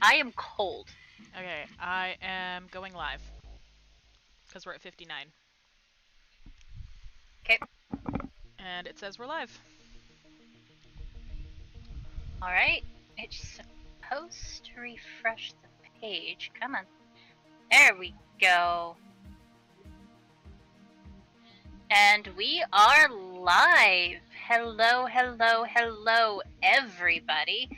I am cold. Okay, I am going live. Because we're at 59. Okay. And it says we're live. Alright. It's supposed to refresh the page. Come on. There we go. And we are live. Hello, hello, hello, everybody.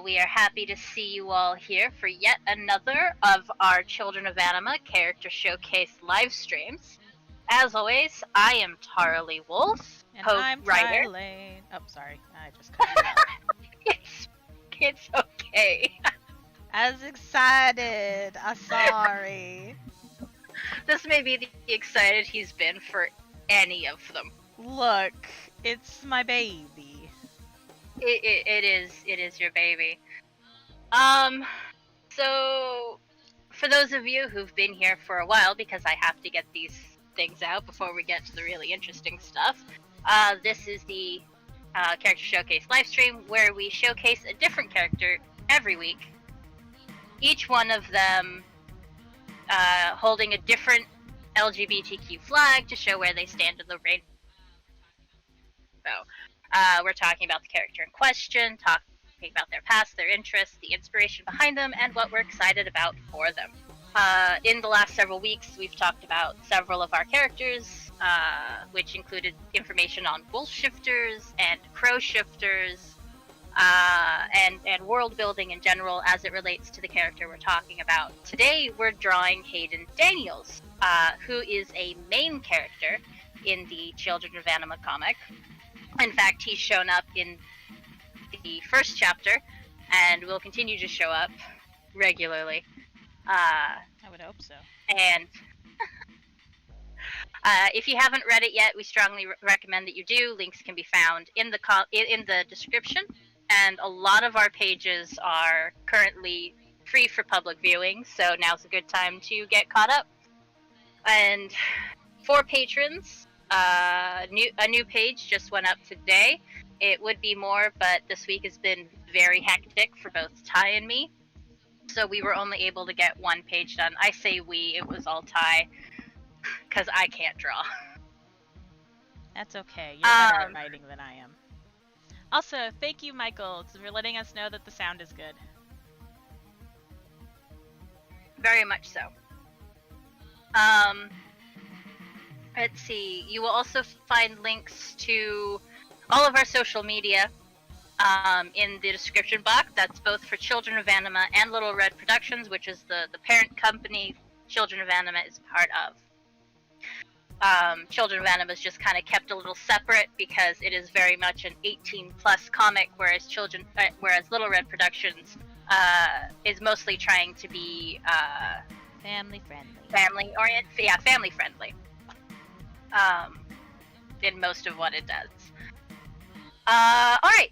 We are happy to see you all here for yet another of our Children of Anima character showcase live streams. As always, I am Tara Lee Wolf, And I'm writer. Lane. Oh, sorry. I just cut you off. It's okay. I was excited. I'm sorry. This may be the excited he's been for any of them. Look, it's my baby. It is your baby. So for those of you who've been here for a while, because I have to get these things out before we get to the really interesting stuff, this is the character showcase live stream where we showcase a different character every week. Each one of them holding a different LGBTQ flag to show where they stand in the rainbow. We're talking about the character in question, talking about their past, their interests, the inspiration behind them, and what we're excited about for them. In the last several weeks, we've talked about several of our characters, which included information on wolf shifters and crow shifters, and world building in general as it relates to the character we're talking about. Today, we're drawing Hayden Daniels, who is a main character in the Children of Anima comic. In fact, he's shown up in the first chapter, and will continue to show up regularly. I would hope so. And if you haven't read it yet, we strongly recommend that you do. Links can be found in the description, and a lot of our pages are currently free for public viewing, so now's a good time to get caught up. And for patrons, a new page just went up today. It would be more, but this week has been very hectic for both Ty and me, so we were only able to get one page done. I say we, it was all Ty, because I can't draw. That's okay. You're better at writing than I am. Also, thank you, Michael, for letting us know that the sound is good. Very much so. Let's see. You will also find links to all of our social media in the description box. That's both for Children of Anima and Little Red Productions, which is the parent company Children of Anima is part of. Children of Anima is just kind of kept a little separate because it is very much an 18+ comic, whereas Little Red Productions is mostly trying to be family friendly. Family friendly. In most of what it does. Alright.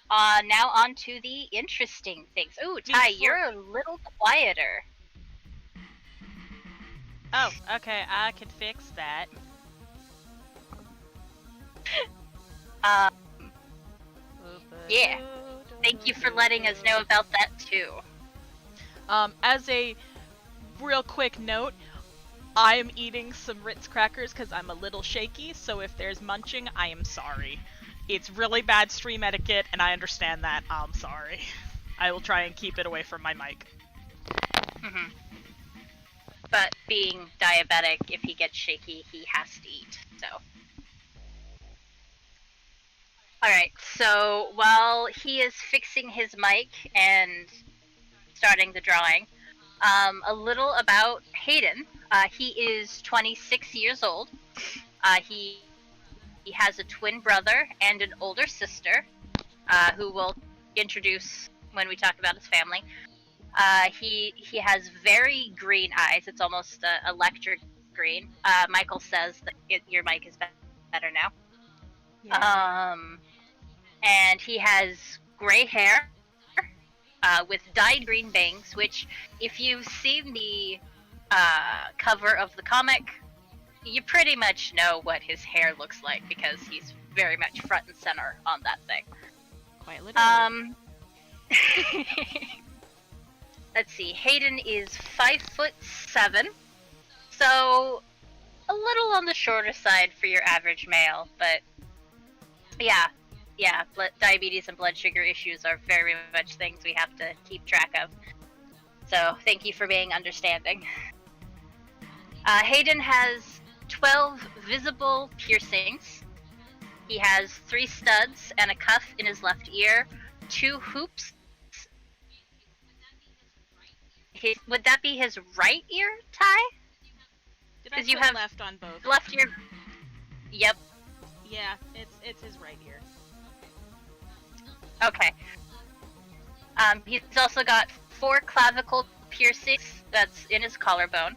Now on to the interesting things. Ooh, Ty, you're a little quieter. Oh, okay, I can fix that. Yeah. Thank you for letting us know about that too. As a real quick note, I am eating some Ritz crackers because I'm a little shaky, so if there's munching, I am sorry. It's really bad stream etiquette, and I understand that. I'm sorry. I will try and keep it away from my mic. Mm-hmm. But being diabetic, if he gets shaky, he has to eat, so. Alright, so while he is fixing his mic and starting the drawing, a little about Hayden. He is 26 years old. He has a twin brother and an older sister, who we'll introduce when we talk about his family. He has very green eyes. It's almost electric green. Michael says that your mic is better now. Yeah. And he has gray hair with dyed green bangs, which, if you've seen the cover of the comic, you pretty much know what his hair looks like because he's very much front and center on that thing. Quite literally. Let's see. Hayden is 5'7", so a little on the shorter side for your average male, but yeah, diabetes and blood sugar issues are very much things we have to keep track of. So thank you for being understanding. Hayden has 12 visible piercings. He has 3 studs and a cuff in his left ear, 2 hoops. Would that be his right ear, Ty? Did I put left on both? Left ear. Yep. Yeah, it's his right ear. Okay. He's also got 4 clavicle piercings that's in his collarbone.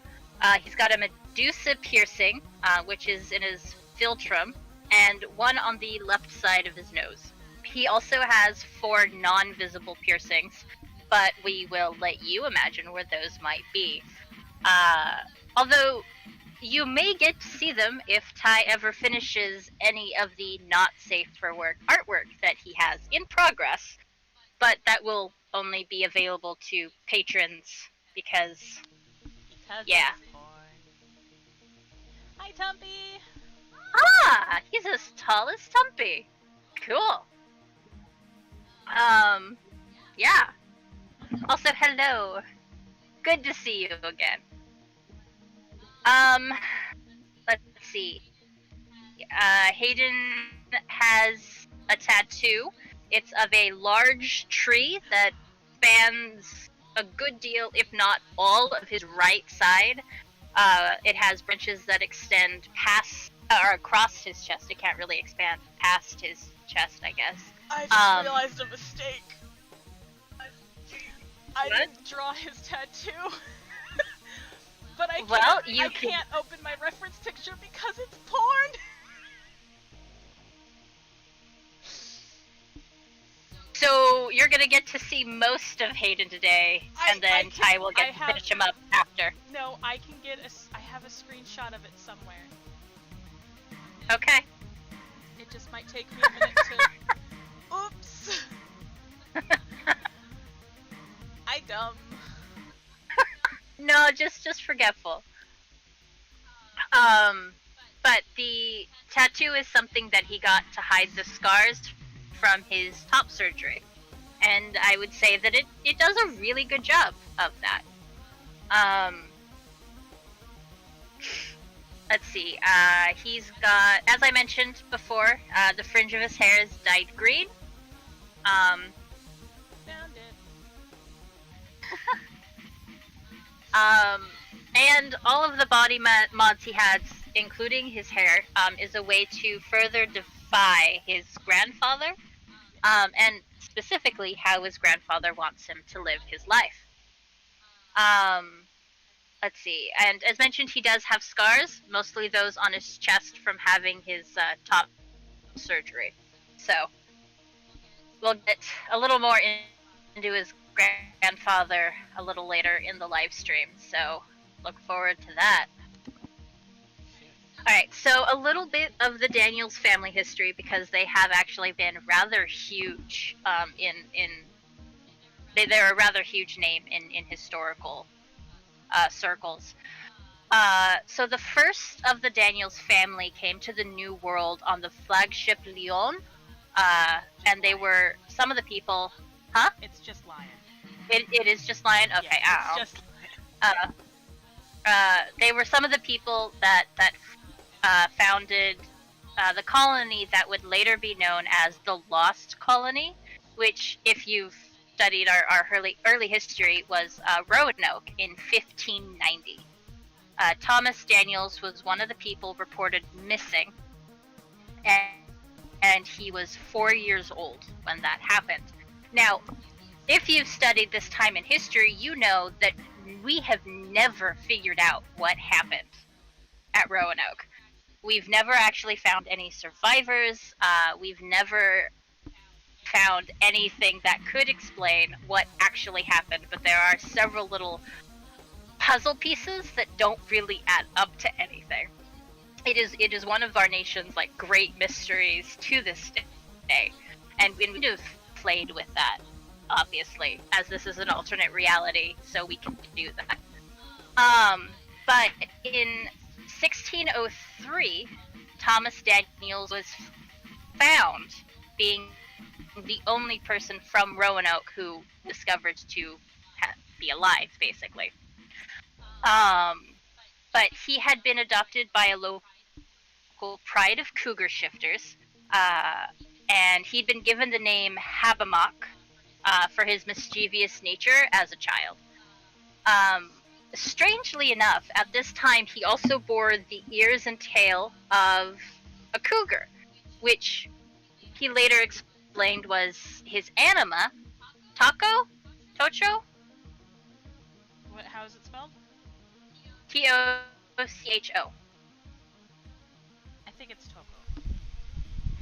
He's got a medusa piercing, which is in his philtrum, and 1 on the left side of his nose. He also has 4 non-visible piercings, but we will let you imagine where those might be. Although you may get to see them if Ty ever finishes any of the not safe for work artwork that he has in progress, but that will only be available to patrons because yeah. Hi, Tumpy! Ah, he's as tall as Tumpy. Cool. Yeah. Also, hello. Good to see you again. Let's see. Hayden has a tattoo. It's of a large tree that spans a good deal, if not all, of his right side. It has branches that extend past or across his chest. It can't really expand past his chest, I guess. I just realized a mistake. I What? didn't draw his tattoo. But I can't open my reference picture because it's porn. So you're gonna get to see most of Hayden today, and then Ty will get to finish him up after. No, I can get I have a screenshot of it somewhere. Okay. It just might take me a minute to... Oops! I dumb. No, just forgetful. But the tattoo is something that he got to hide the scars from his top surgery. And I would say that it does a really good job of that. Let's see, he's got, as I mentioned before, the fringe of his hair is dyed green. Found it. And all of the body mods he has, including his hair, is a way to further defy his grandfather, and specifically how his grandfather wants him to live his life. Let's see, and as mentioned, he does have scars, mostly those on his chest from having his top surgery. So, we'll get a little more into his grandfather a little later in the live stream, so look forward to that. Alright, so a little bit of the Daniels family history, because they have actually been rather huge they're a rather huge name in historical circles. So the first of the Daniels family came to the New World on the flagship Lyon, and they were some of the people... Huh? It's just Lion. It is just Lion? Okay, yeah, it's just Lion. They were some of the people that founded the colony that would later be known as the Lost Colony, which, if you've studied our early history, was Roanoke in 1590. Thomas Daniels was one of the people reported missing, and he was 4 years old when that happened. Now, if you've studied this time in history, you know that we have never figured out what happened at Roanoke. We've never actually found any survivors. We've never found anything that could explain what actually happened, but there are several little puzzle pieces that don't really add up to anything. It is one of our nation's great mysteries to this day, and we have played with that obviously, as this is an alternate reality, so we can do that. But in 1603, Thomas Daniels was found being the only person from Roanoke who discovered to be alive, basically. But he had been adopted by a local pride of cougar shifters, and he'd been given the name Habamock for his mischievous nature as a child. Strangely enough, at this time, he also bore the ears and tail of a cougar, which he later explained was his anima, Tocho? How is it spelled? Tocho. I think it's Toko.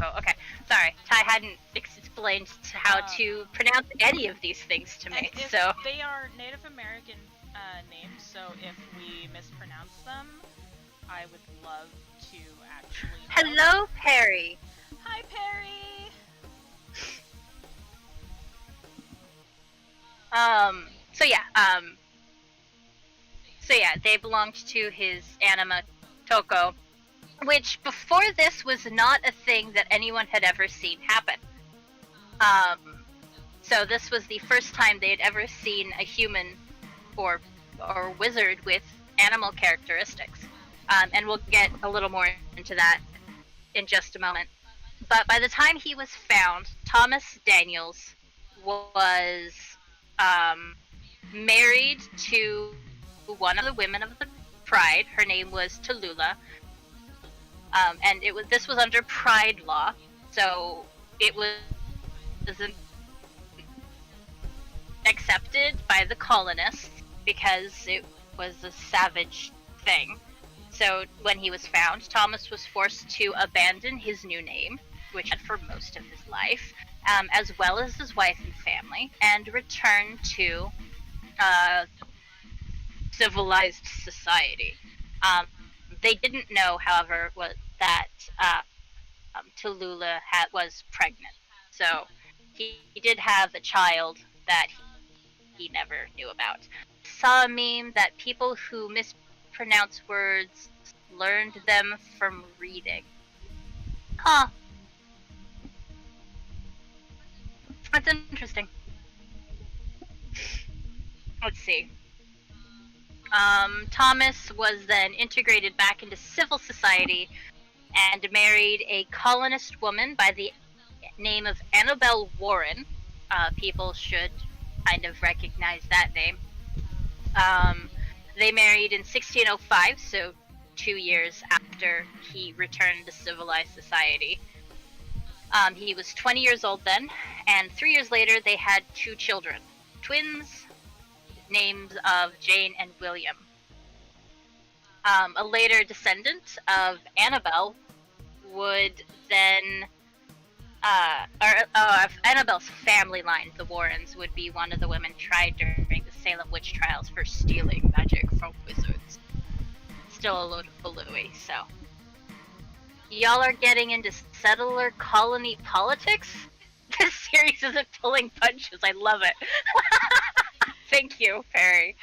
Oh, okay. Sorry, Ty hadn't explained how to pronounce any of these things to me, so... They are Native American names, so if we mispronounce them, I would love to actually know. Hello, Perry! Hi, Perry! So yeah, they belonged to his anima, Toko, which before this was not a thing that anyone had ever seen happen. So this was the first time they had ever seen a human or wizard with animal characteristics. And we'll get a little more into that in just a moment. But by the time he was found, Thomas Daniels was married to one of the women of the Pride. Her name was Tallulah. And this was under Pride law, so it wasn't accepted by the colonists because it was a savage thing. So when he was found, Thomas was forced to abandon his new name, which he had for most of his life, as well as his wife and family, and return to civilized society. They didn't know, however, that Tallulah was pregnant. So he did have a child that he never knew about. Saw a meme that people who mispronounce words learned them from reading. Huh. That's interesting. Let's see. Thomas was then integrated back into civil society and married a colonist woman by the name of Annabelle Warren. People should kind of recognize that name. They married in 1605, so 2 years after he returned to civilized society. He was 20 years old then, and 3 years later they had 2 children, twins, names of Jane and William. A later descendant of Annabelle would then, Annabelle's family line, the Warrens, would be one of the women tried during the Salem witch trials for stealing magic from wizards. Still a load of balooey, so. Y'all are getting into settler colony politics? This series isn't pulling punches, I love it. Thank you, Perry.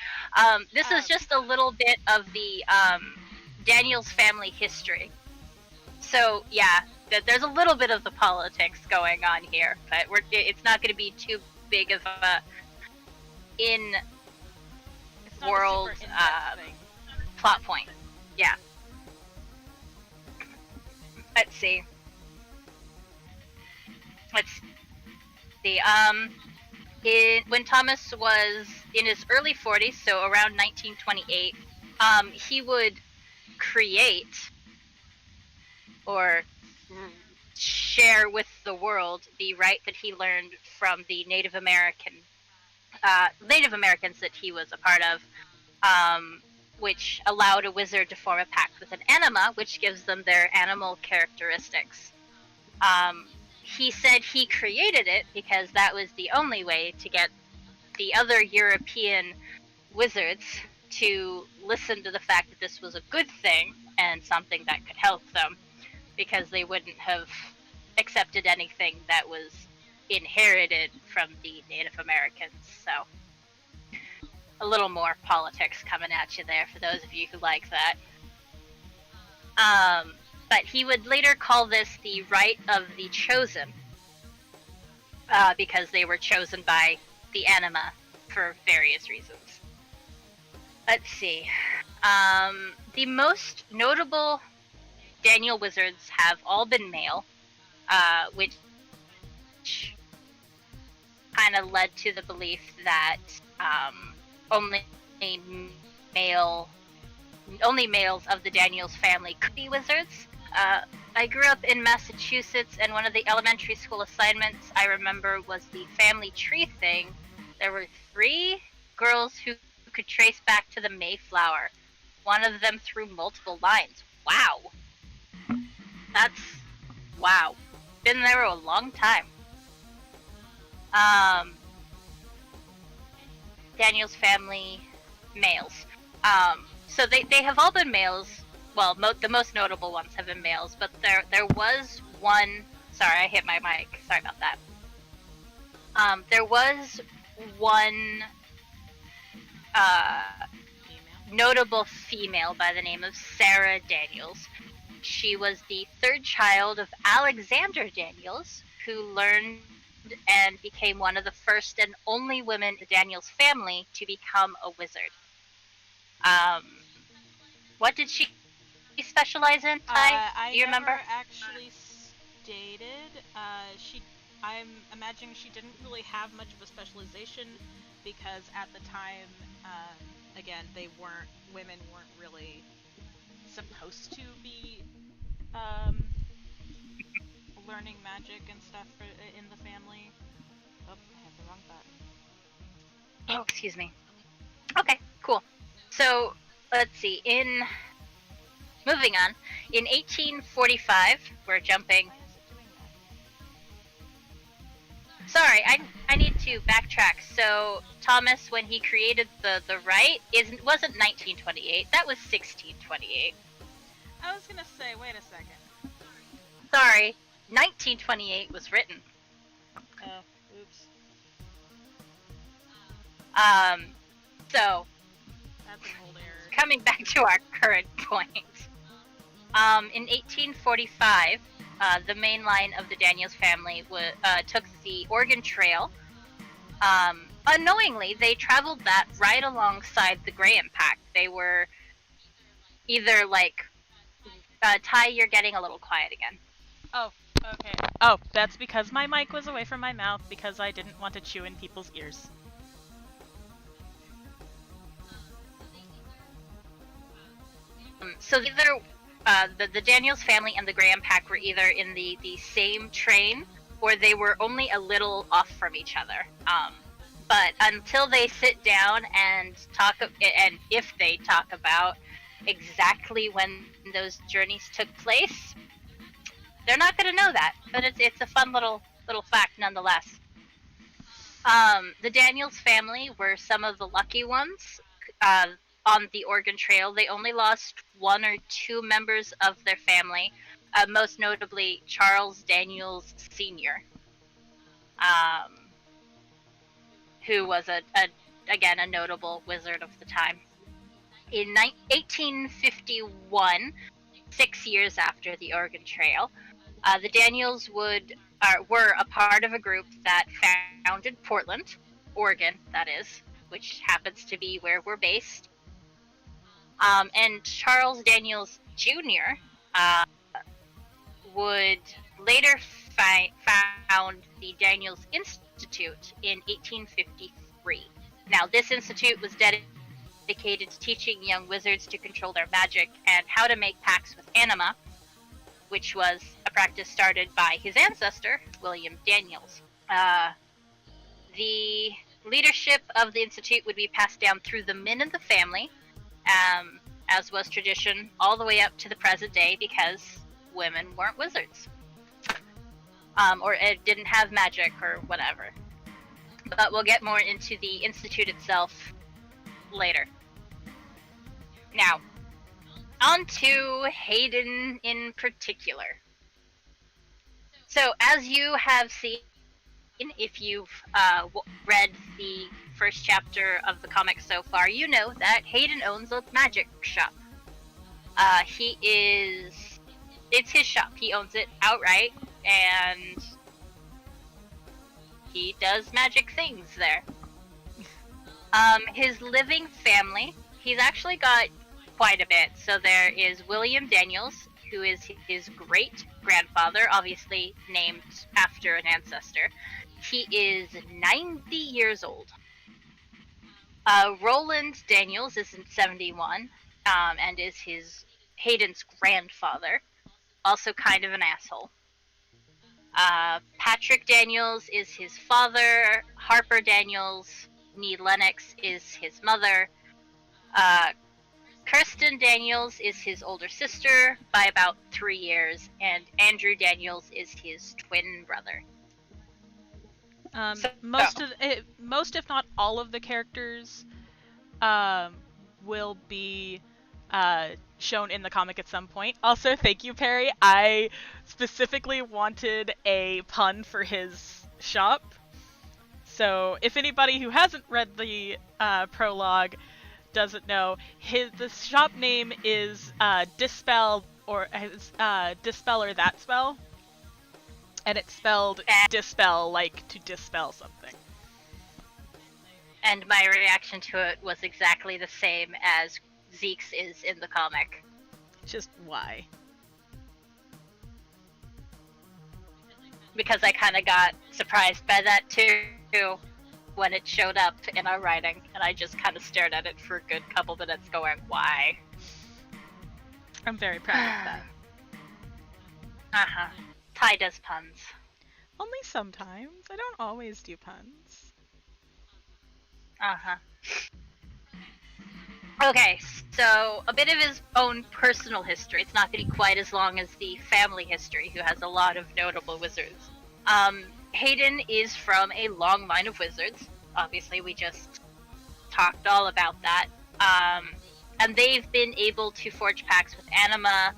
This is just a little bit of the Daniels family history. So, yeah, there's a little bit of the politics going on here, but it's not going to be too big of a in-world plot point. Yeah. Let's see. When Thomas was in his early 40s, so around 1928, he would create or share with the world the right that he learned from the Native Americans that he was a part of, which allowed a wizard to form a pact with an anima, which gives them their animal characteristics. He said he created it because that was the only way to get the other European wizards to listen to the fact that this was a good thing and something that could help them, because they wouldn't have accepted anything that was inherited from the Native Americans. So a little more politics coming at you there for those of you who like that. But he would later call this the right of the chosen, because they were chosen by the Anima for various reasons. Let's see. The most notable Daniel wizards have all been male, which kind of led to the belief that only males of the Daniels family could be wizards. I grew up in Massachusetts, and one of the elementary school assignments I remember was the family tree thing. There were 3 girls who could trace back to the Mayflower. One of them through multiple lines. Wow. Wow. Been there a long time. Daniel's family males. So they have all been males. Well, the most notable ones have been males, but there was one. Sorry, I hit my mic. Sorry about that. There was one notable female by the name of Sarah Daniels. She was the 3rd child of Alexander Daniels, who learned and became one of the first and only women in the Daniels family to become a wizard. What did she specialize in, Ty? Do you remember? I never actually stated. I'm imagining she didn't really have much of a specialization because at the time, again, women weren't really supposed to be learning magic and stuff in the family. Oh, I have the wrong button. Oh, excuse me. Okay, cool. So, let's see. Moving on, in 1845, we're jumping. Sorry, I need to backtrack. So, Thomas, when he created the rite, wasn't 1928. That was 1628. I was gonna say, wait a second. Sorry, 1928 was written. Oh, oops. So, that's an old error. Coming back to our current point. In 1845, the main line of the Daniels family took the Oregon Trail. Unknowingly, they traveled that right alongside the Graham Pact. They were either like... Ty, you're getting a little quiet again. Oh, okay. Oh, that's because my mic was away from my mouth because I didn't want to chew in people's ears. So either the Daniels family and the Graham Pack were either in the same train, or they were only a little off from each other. But until they sit down and talk, and if they talk about exactly when those journeys took place, they're not going to know that. But it's a fun little fact nonetheless. The Daniels family were some of the lucky ones on the Oregon Trail. They only lost 1 or 2 members of their family, most notably Charles Daniels Sr., who was again a notable wizard of the time. In 1851, 6 years after the Oregon Trail, the Daniels were a part of a group that founded Portland, Oregon, that is, which happens to be where we're based. And Charles Daniels Jr. Would later found the Daniels Institute in 1853. Now, this institute was dedicated to teaching young wizards to control their magic and how to make pacts with Anima, which was a practice started by his ancestor, William Daniels. The leadership of the institute would be passed down through the men of the family, as was tradition, all the way up to the present day, because women weren't wizards. Or it didn't have magic or whatever. But we'll get more into the institute itself later. Now, on to Hayden in particular. So, as you have seen If you've read the first chapter of the comic so far, you know that Hayden owns a magic shop. It's his shop. He owns it outright, and he does magic things there. His living family, he's actually got quite a bit. So there is William Daniels, who is his great-grandfather, obviously named after an ancestor. He is 90 years old. Roland Daniels is 71, and is Hayden's grandfather. Also kind of an asshole. Patrick Daniels is his father. Harper Daniels, nee Lennox, is his mother. Kirsten Daniels is his older sister by about 3 years, and Andrew Daniels is his twin brother. Most, if not all, of the characters will be shown in the comic at some point. Also, thank you, Perry. I specifically wanted a pun for his shop. So, if anybody who hasn't read the prologue doesn't know, the shop name is Dispel, or Dispel or That Spell. And it's spelled dispel, like to dispel something. And my reaction to it was exactly the same as Zeke's is in the comic. Just why? Because I kind of got surprised by that too when it showed up in our writing, and I just kind of stared at it for a good couple minutes going, why? I'm very proud of that. Uh-huh. Ty does puns. Only sometimes. I don't always do puns. Uh-huh. Okay, so a bit of his own personal history. It's not going to be quite as long as the family history, who has a lot of notable wizards. Hayden is from a long line of wizards. Obviously, we just talked all about that. And they've been able to forge pacts with Anima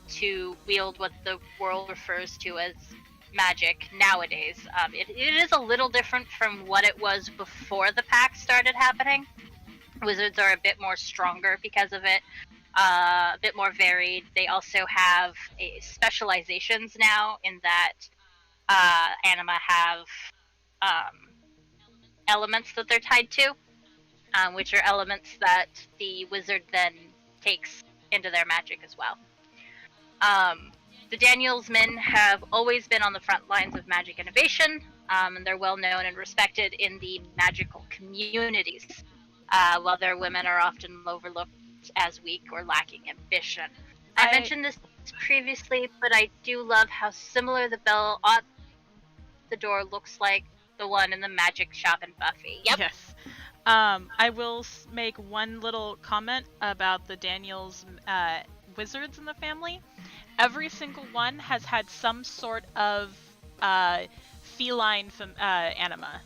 to wield what the world refers to as magic nowadays. It is a little different from what it was before the pact started happening. Wizards are a bit more stronger because of it, a bit more varied. They also have specializations now, in that Anima have elements that they're tied to, which are elements that the wizard then takes into their magic as well. The Daniels men have always been on the front lines of magic innovation, and they're well known and respected in the magical communities, while their women are often overlooked as weak or lacking ambition. I mentioned this previously, but I do love how similar the bell at the door looks like the one in the magic shop in Buffy. Yep. Yes. I will make one little comment about the Daniels wizards in the family. Every single one has had some sort of feline anima.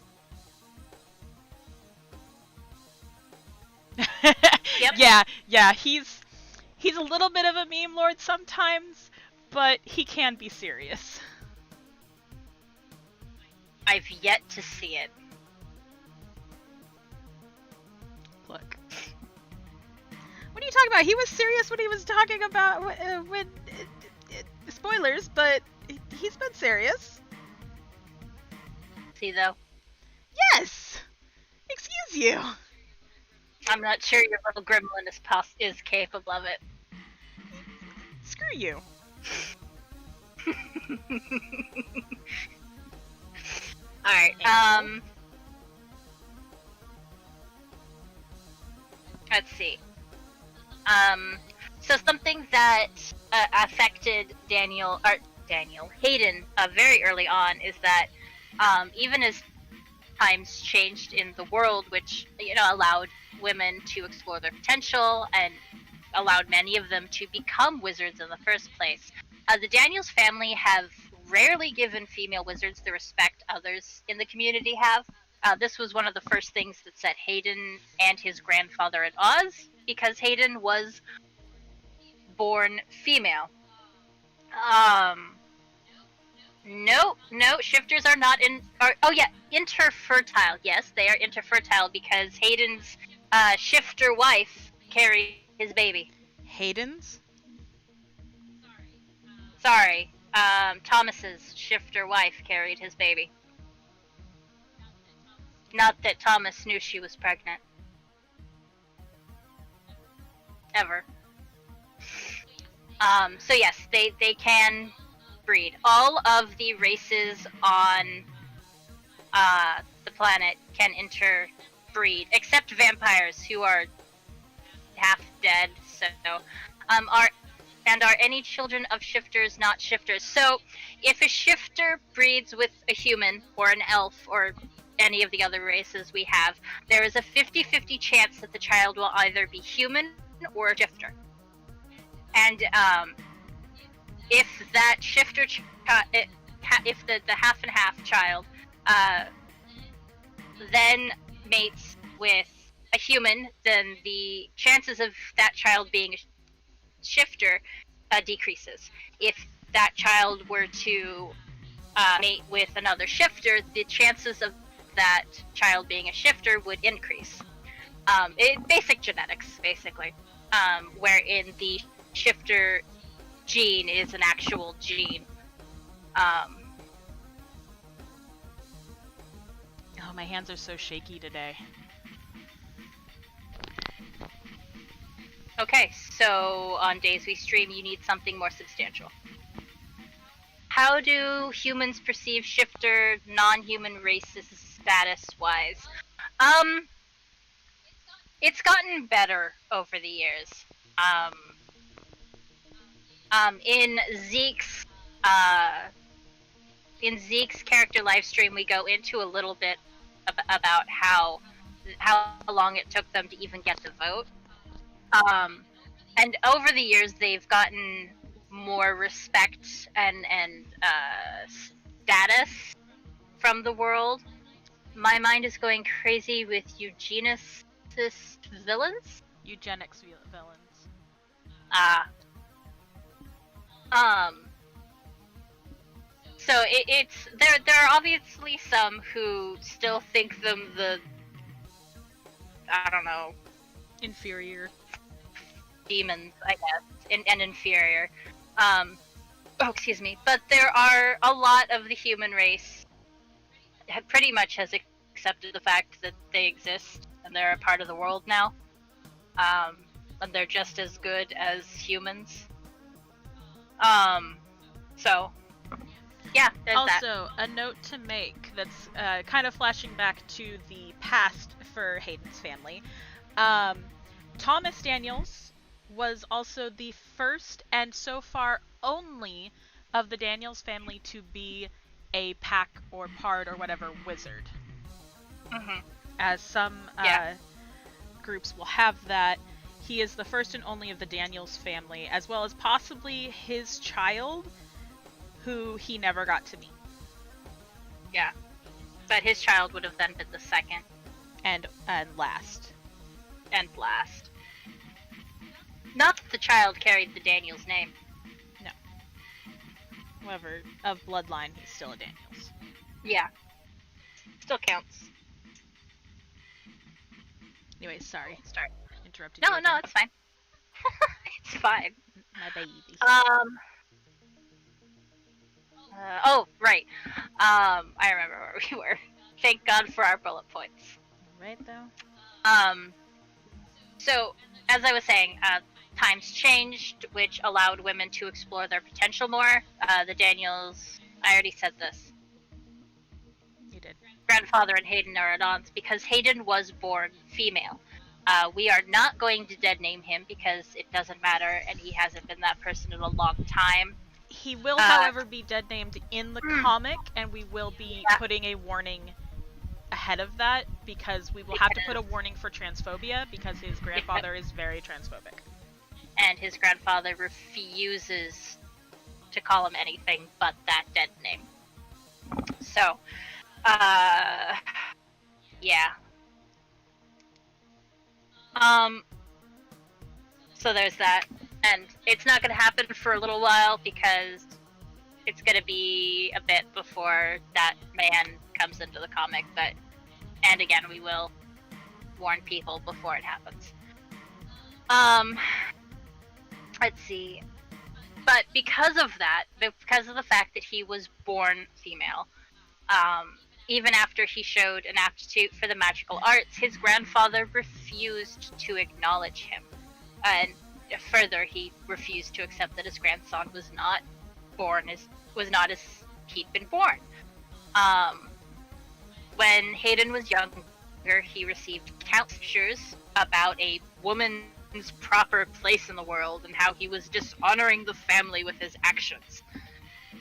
Yep. Yeah, he's a little bit of a meme lord sometimes, but he can be serious. I've yet to see it. Look. What are you talking about? He was serious when he was talking about spoilers, but he's been serious. See, though? Yes! Excuse you! I'm not sure your little gremlin is capable of it. Screw you. Alright, let's see. So something that affected Hayden very early on is that even as times changed in the world, which, allowed women to explore their potential and allowed many of them to become wizards in the first place, the Daniels family have rarely given female wizards the respect others in the community have. This was one of the first things that set Hayden and his grandfather at odds, because Hayden was born female. No, shifters are not oh yeah, interfertile. Yes, they are interfertile because Hayden's shifter wife carried his baby. Hayden's? Sorry, Thomas's shifter wife carried his baby. Not that Thomas knew she was pregnant. Ever. So yes, they can breed. All of the races on the planet can interbreed, except vampires, who are half dead. So, are any children of shifters not shifters? So, if a shifter breeds with a human or an elf or any of the other races we have, there is a 50-50 chance that the child will either be human or a shifter. And if that shifter, if the half and half child then mates with a human, then the chances of that child being a shifter decreases. If that child were to mate with another shifter, the chances of that child being a shifter would increase. Basic genetics, basically, wherein the shifter gene is an actual gene. Oh, my hands are so shaky today. Okay, so on days we stream, you need something more substantial. How do humans perceive shifter non-human races status-wise? It's gotten better over the years. In Zeke's character live stream, we go into a little bit about how long it took them to even get the vote. And over the years, they've gotten more respect and status from the world. My mind is going crazy with eugenicist villains. Eugenics villains. So it's there are obviously some who still think them the, I don't know, inferior demons, I guess, and inferior. Excuse me. But there are a lot of the human race pretty much has accepted the fact that they exist and they're a part of the world now. And they're just as good as humans. So, yeah, there's also, a note to make that's kind of flashing back to the past for Hayden's family. Thomas Daniels was also the first and so far only of the Daniels family to be a pack or pard or whatever wizard. Mm-hmm. As some groups will have that. He is the first and only of the Daniels family, as well as possibly his child, who he never got to meet. Yeah. But his child would have then been the second. And last. And last. Not that the child carried the Daniels name. No. However, of bloodline, he's still a Daniels. Yeah. Still counts. Anyways, sorry. Start. Interrupted No, you no, again. it's fine. It's fine. My baby. Oh, right. I remember where we were. Thank God for our bullet points. Right, though? So, as I was saying, times changed, which allowed women to explore their potential more. The Daniels, I already said this. You did. Grandfather and Hayden are at odds because Hayden was born female. We are not going to dead name him because it doesn't matter, and he hasn't been that person in a long time. He will, however, be dead named in the comic, and we will be putting a warning ahead of that, because we will have to put a warning for transphobia, because his grandfather is very transphobic. And his grandfather refuses to call him anything but that dead name. So, yeah. So there's that. And it's not going to happen for a little while because it's going to be a bit before that man comes into the comic, but, and again, we will warn people before it happens. Let's see. But because of that, because of the fact that he was born female, even after he showed an aptitude for the magical arts, his grandfather refused to acknowledge him. And further, he refused to accept that his grandson was not as he'd been born. When Hayden was younger, he received countless lectures about a woman's proper place in the world and how he was dishonoring the family with his actions.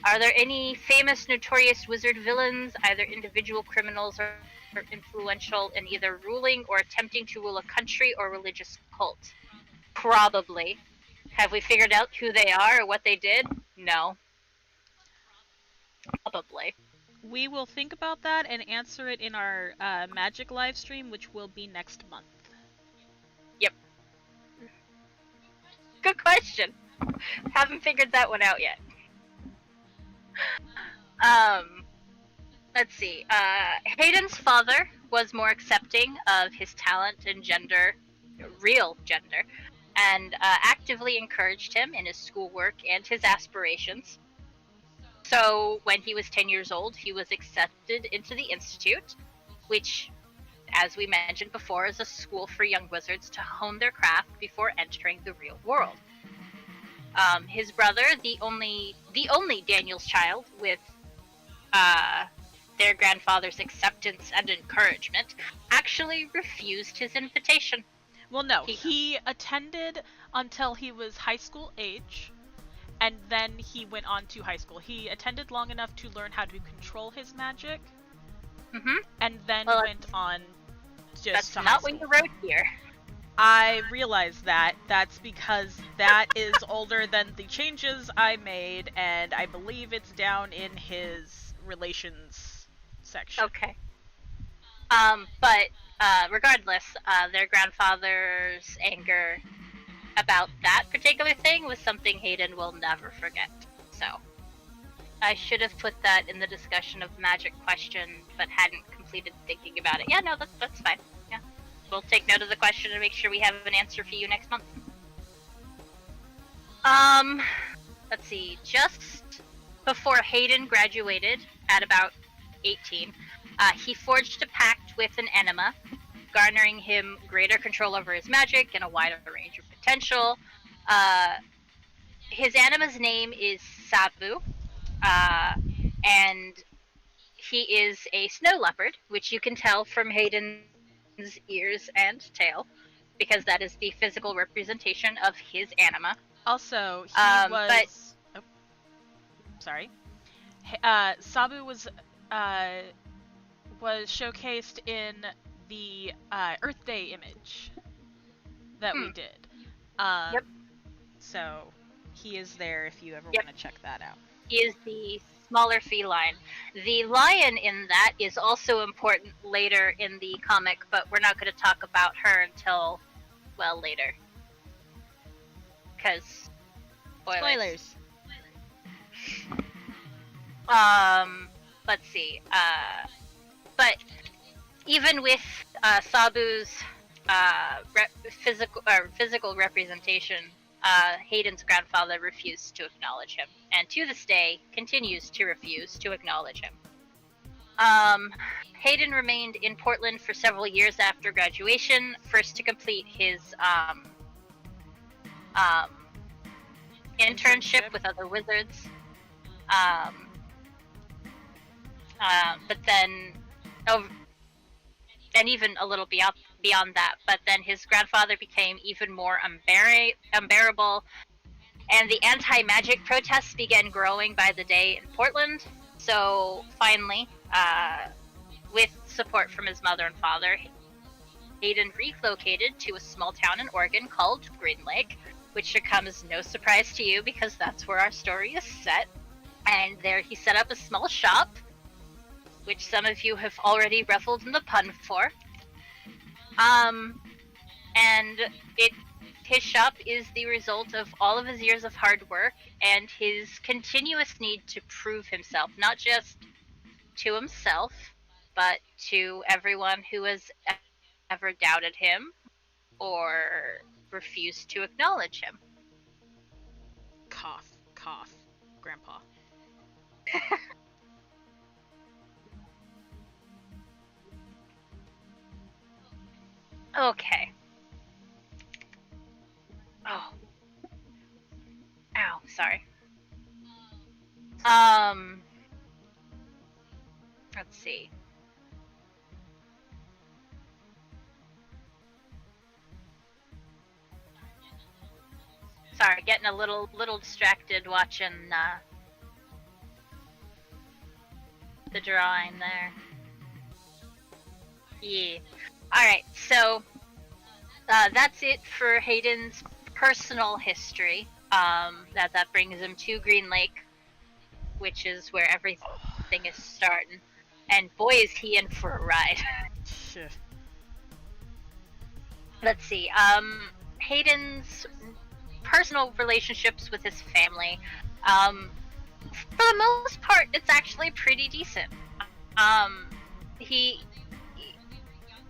Are there any famous, notorious wizard villains, either individual criminals or influential in either ruling or attempting to rule a country or religious cult? Probably. Have we figured out who they are or what they did? No. Probably. We will think about that and answer it in our magic live stream, which will be next month. Yep. Good question. Haven't figured that one out yet. Let's see. Hayden's father was more accepting of his talent and gender, real gender, and actively encouraged him in his schoolwork and his aspirations. So when he was 10 years old, he was accepted into the Institute, which, as we mentioned before, is a school for young wizards to hone their craft before entering the real world. His brother, the only Daniel's child with their grandfather's acceptance and encouragement, actually refused his invitation. Well, no, he attended until he was high school age, and then he went on to high school. He attended long enough to learn how to control his magic, and then went on just to high school. That's not what you wrote here. I realize that. That's because that is older than the changes I made, and I believe it's down in his relations section. Okay. But regardless, their grandfather's anger about that particular thing was something Hayden will never forget. So, I should have put that in the discussion of magic question, but hadn't completed thinking about it. Yeah, no, that's fine. Yeah. We'll take note of the question and make sure we have an answer for you next month. Let's see. Just before Hayden graduated at about 18, he forged a pact with an Anima, garnering him greater control over his magic and a wider range of potential. His Anima's name is Sabu, and he is a snow leopard, which you can tell from Hayden's ears and tail, because that is the physical representation of his Anima. Also, he was... Sabu was showcased in the Earth Day image that we did. Yep. So, he is there if you ever want to check that out. He is the smaller feline. The lion in that is also important later in the comic, but we're not going to talk about her until, well, later. Because, spoilers. Let's see. But even with Sabu's physical representation, Hayden's grandfather refused to acknowledge him, and to this day continues to refuse to acknowledge him. Hayden remained in Portland for several years after graduation, first to complete his internship with other wizards. But then, and even a little beyond that, but then his grandfather became even more unbearable, and the anti-magic protests began growing by the day in Portland. So finally, with support from his mother and father, Hayden relocated to a small town in Oregon called Green Lake, which should come as no surprise to you because that's where our story is set. And there he set up a small shop, which some of you have already reveled in the pun for. And His shop is the result of all of his years of hard work and his continuous need to prove himself, not just to himself, but to everyone who has ever doubted him or refused to acknowledge him. Cough, cough, Grandpa. Okay. Oh. Ow, sorry. Let's see. Sorry, getting a little distracted watching the drawing there. Yeah. Alright, so that's it for Hayden's personal history. That brings him to Green Lake, which is where everything is starting. And boy, is he in for a ride. Let's see. Hayden's personal relationships with his family. For the most part, it's actually pretty decent.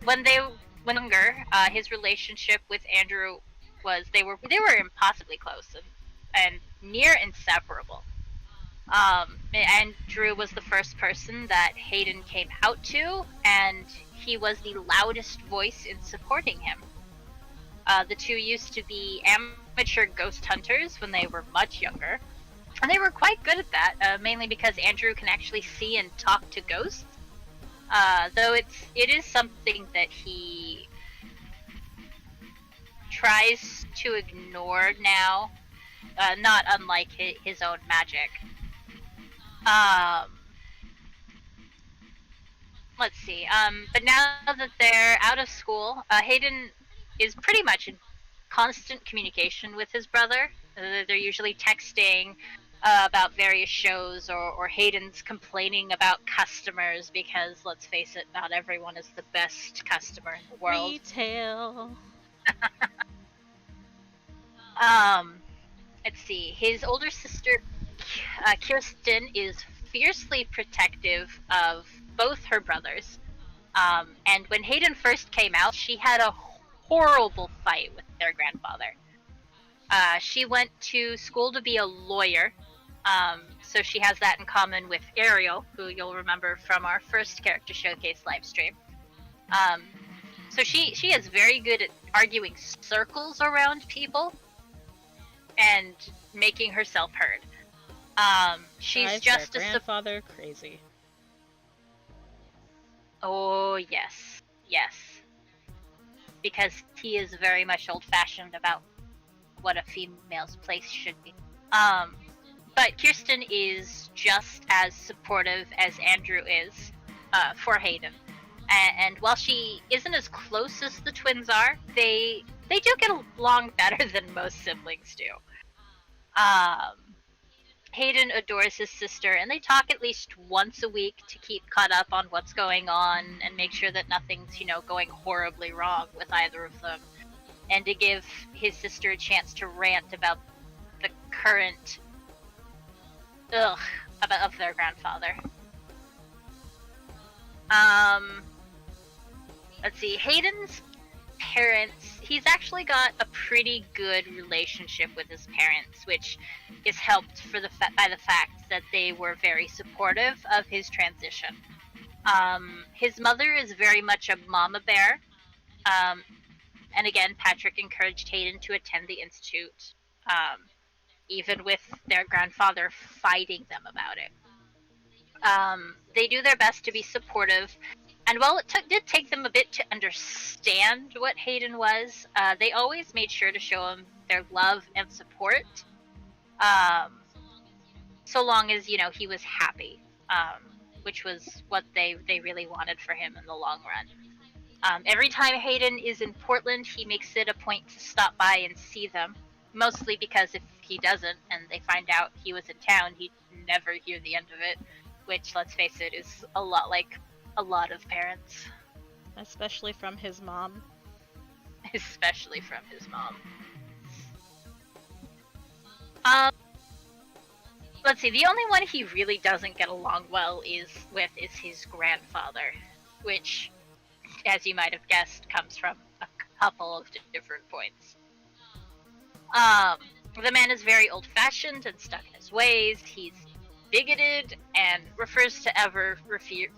When younger, his relationship with Andrew was they were impossibly close and near inseparable. Andrew was the first person that Hayden came out to, and he was the loudest voice in supporting him. The two used to be amateur ghost hunters when they were much younger, and they were quite good at that, mainly because Andrew can actually see and talk to ghosts. Though it is something that he tries to ignore now, not unlike his own magic. Let's see. But now that they're out of school, Hayden is pretty much in constant communication with his brother. They're usually texting about various shows, or Hayden's complaining about customers because, let's face it, not everyone is the best customer in the world. Retail. Let's see. His older sister, Kirsten, is fiercely protective of both her brothers. And when Hayden first came out, she had a horrible fight with their grandfather. She went to school to be a lawyer, so she has that in common with Ariel, who you'll remember from our first character showcase livestream. So she is very good at arguing circles around people and making herself heard. She's just a grandfather crazy. Oh yes, yes, because he is very much old-fashioned about what a female's place should be. But Kirsten is just as supportive as Andrew is for Hayden. And while she isn't as close as the twins are, they do get along better than most siblings do. Hayden adores his sister, and they talk at least once a week to keep caught up on what's going on and make sure that nothing's, going horribly wrong with either of them. And to give his sister a chance to rant about the current of their grandfather. Let's see, Hayden's parents, he's actually got a pretty good relationship with his parents, which is helped by the fact that they were very supportive of his transition. His mother is very much a mama bear. And again, Patrick encouraged Hayden to attend the Institute, even with their grandfather fighting them about it. They do their best to be supportive, and while it did take them a bit to understand what Hayden was, they always made sure to show him their love and support, so long as, he was happy, which was what they really wanted for him in the long run. Every time Hayden is in Portland, he makes it a point to stop by and see them, mostly because if he doesn't and they find out he was in town, he'd never hear the end of it, which, let's face it, is a lot like a lot of parents. Especially from his mom. Especially from his mom. Um, let's see. The only one he really doesn't get along well is his grandfather, which, as you might have guessed, comes from a couple of different points. The man is very old-fashioned and stuck in his ways. He's bigoted and refers to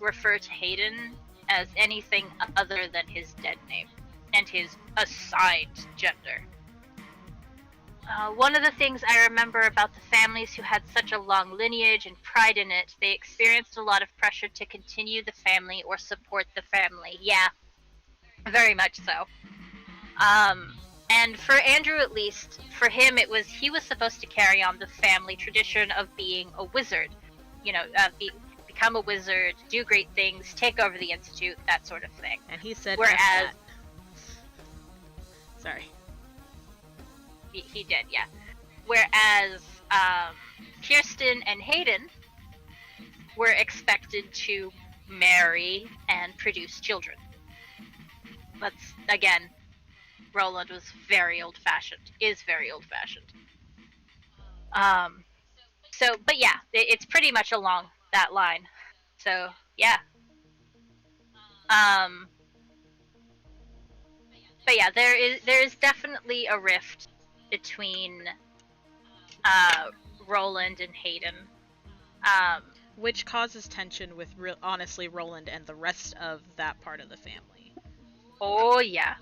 refer to Hayden as anything other than his dead name and his assigned gender. One of the things I remember about the families who had such a long lineage and pride in it, they experienced a lot of pressure to continue the family or support the family. Yeah, very much so. And for Andrew, at least, for him, he was supposed to carry on the family tradition of being a wizard. You know, become a wizard, do great things, take over the institute, that sort of thing. And he said, whereas, sorry, he did, yeah. Whereas Kirsten and Hayden were expected to marry and produce children. Again, Roland was very old-fashioned, is very old-fashioned. But yeah, it's pretty much along that line. So, yeah. But yeah, there is definitely a rift between Roland and Hayden. Which causes tension with, honestly, Roland and the rest of that part of the family. Oh yeah.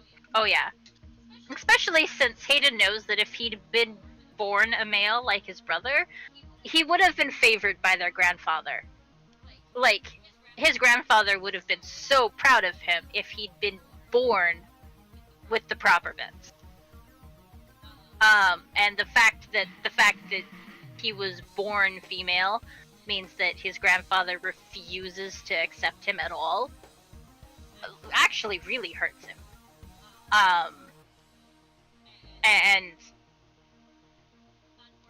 Especially since Hayden knows that if he'd been born a male like his brother, he would have been favored by their grandfather. Like, his grandfather would have been so proud of him if he'd been born with the proper bits. And the fact that he was born female means that his grandfather refuses to accept him at all actually really hurts him. And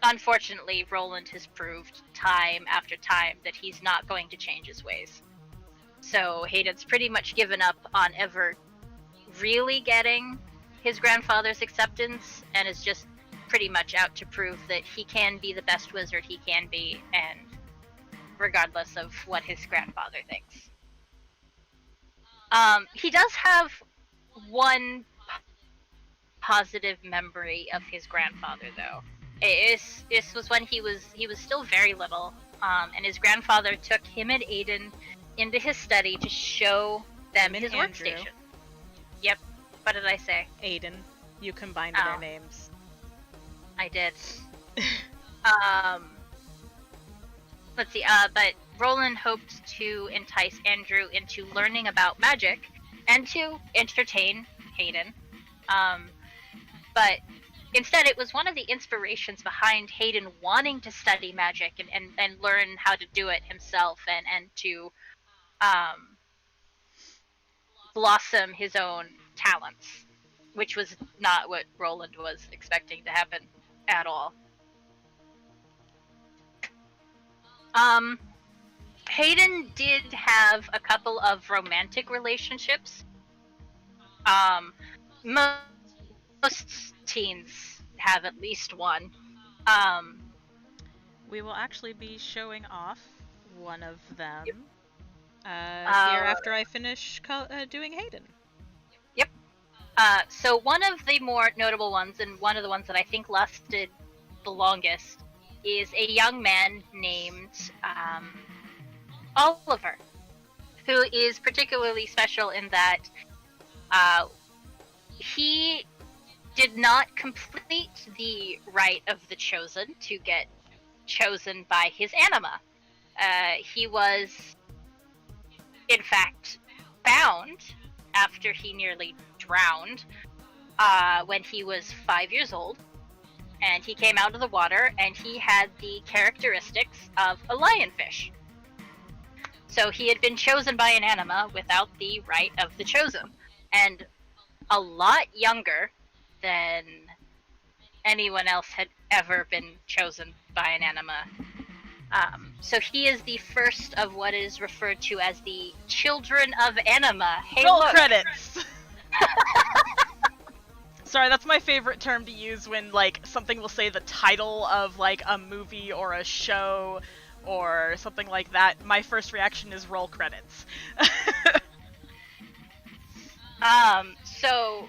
unfortunately, Roland has proved time after time that he's not going to change his ways. So Hayden's pretty much given up on ever really getting his grandfather's acceptance, and is just pretty much out to prove that he can be the best wizard he can be, and regardless of what his grandfather thinks. He does have one positive memory of his grandfather, though. This was when he was still very little, and his grandfather took him and Aiden into his study to show them his workstation. Yep. What did I say? Aiden. You combined their names. I did. Let's see, but Roland hoped to entice Andrew into learning about magic and to entertain Hayden. But instead, it was one of the inspirations behind Hayden wanting to study magic and learn how to do it himself and to blossom his own talents, which was not what Roland was expecting to happen at all. Hayden did have a couple of romantic relationships. Most teens have at least one. We will actually be showing off one of them here after I finish doing Hayden. Yep. So one of the more notable ones, and one of the ones that I think lasted the longest, is a young man named Oliver, who is particularly special in that he did not complete the rite of the chosen to get chosen by his anima. He was, in fact, found after he nearly drowned when he was 5 years old. And he came out of the water, and he had the characteristics of a lionfish. So he had been chosen by an anima without the rite of the chosen, and a lot younger than anyone else had ever been chosen by an anima. So he is the first of what is referred to as the Children of Anima. Hey, roll look. credits! Sorry, that's my favorite term to use when, like, something will say the title of, like, a movie or a show or something like that. My first reaction is roll credits. So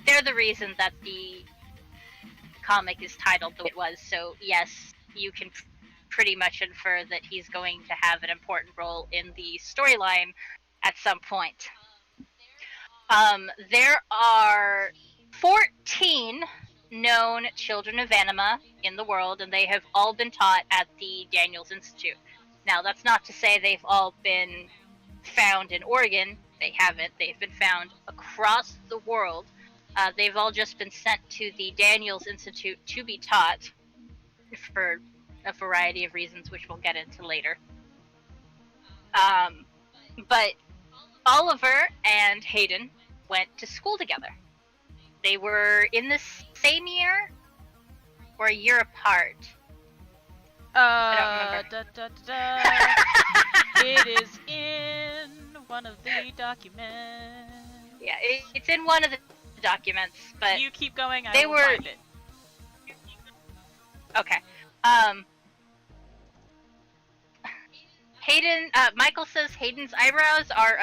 they're the reason that the comic is titled the way it was, so yes, you can pretty much infer that he's going to have an important role in the storyline at some point. There are 14 known Children of Anima in the world, and they have all been taught at the Daniels Institute. Now, that's not to say they've all been found in Oregon. They haven't. They've been found across the world. They've all just been sent to the Daniels Institute to be taught for a variety of reasons, which we'll get into later. But Oliver and Hayden went to school together. They were in the same year or a year apart. I don't remember. It is in one of the documents. Yeah, it's in one of the documents, but you keep going, I will find it. Okay. Hayden, Michael says Hayden's eyebrows are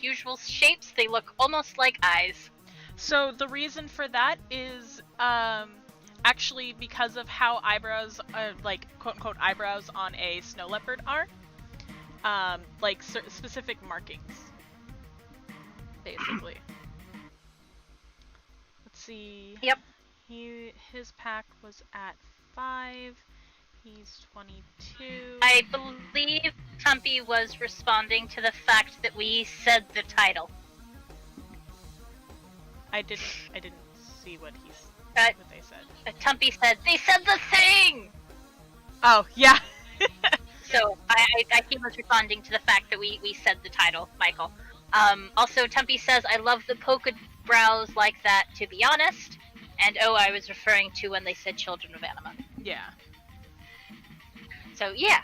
unusual shapes. They look almost like eyes. So the reason for that is actually because of how eyebrows, like quote-unquote eyebrows on a snow leopard are. Like specific markings, basically. Let's see. Yep. His pack was at 5. He's 22. I believe Tumpy was responding to the fact that we said the title. I didn't see what what they said. Tumpy said, "They said the thing!" Oh, yeah. So, I he was responding to the fact that we said the title, Michael. Also, Tumpy says, "I love the polka brows like that, to be honest." And I was referring to when they said Children of Anima. Yeah. So, yeah.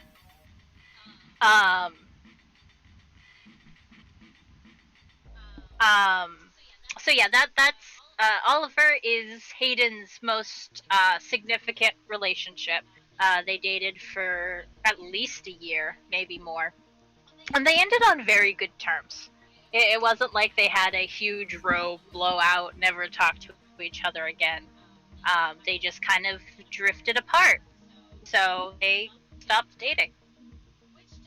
So yeah, that's Oliver is Hayden's most significant relationship. They dated for at least a year, maybe more. And they ended on very good terms. It wasn't like they had a huge row blowout, never talked to each other again. They just kind of drifted apart. So they stopped dating.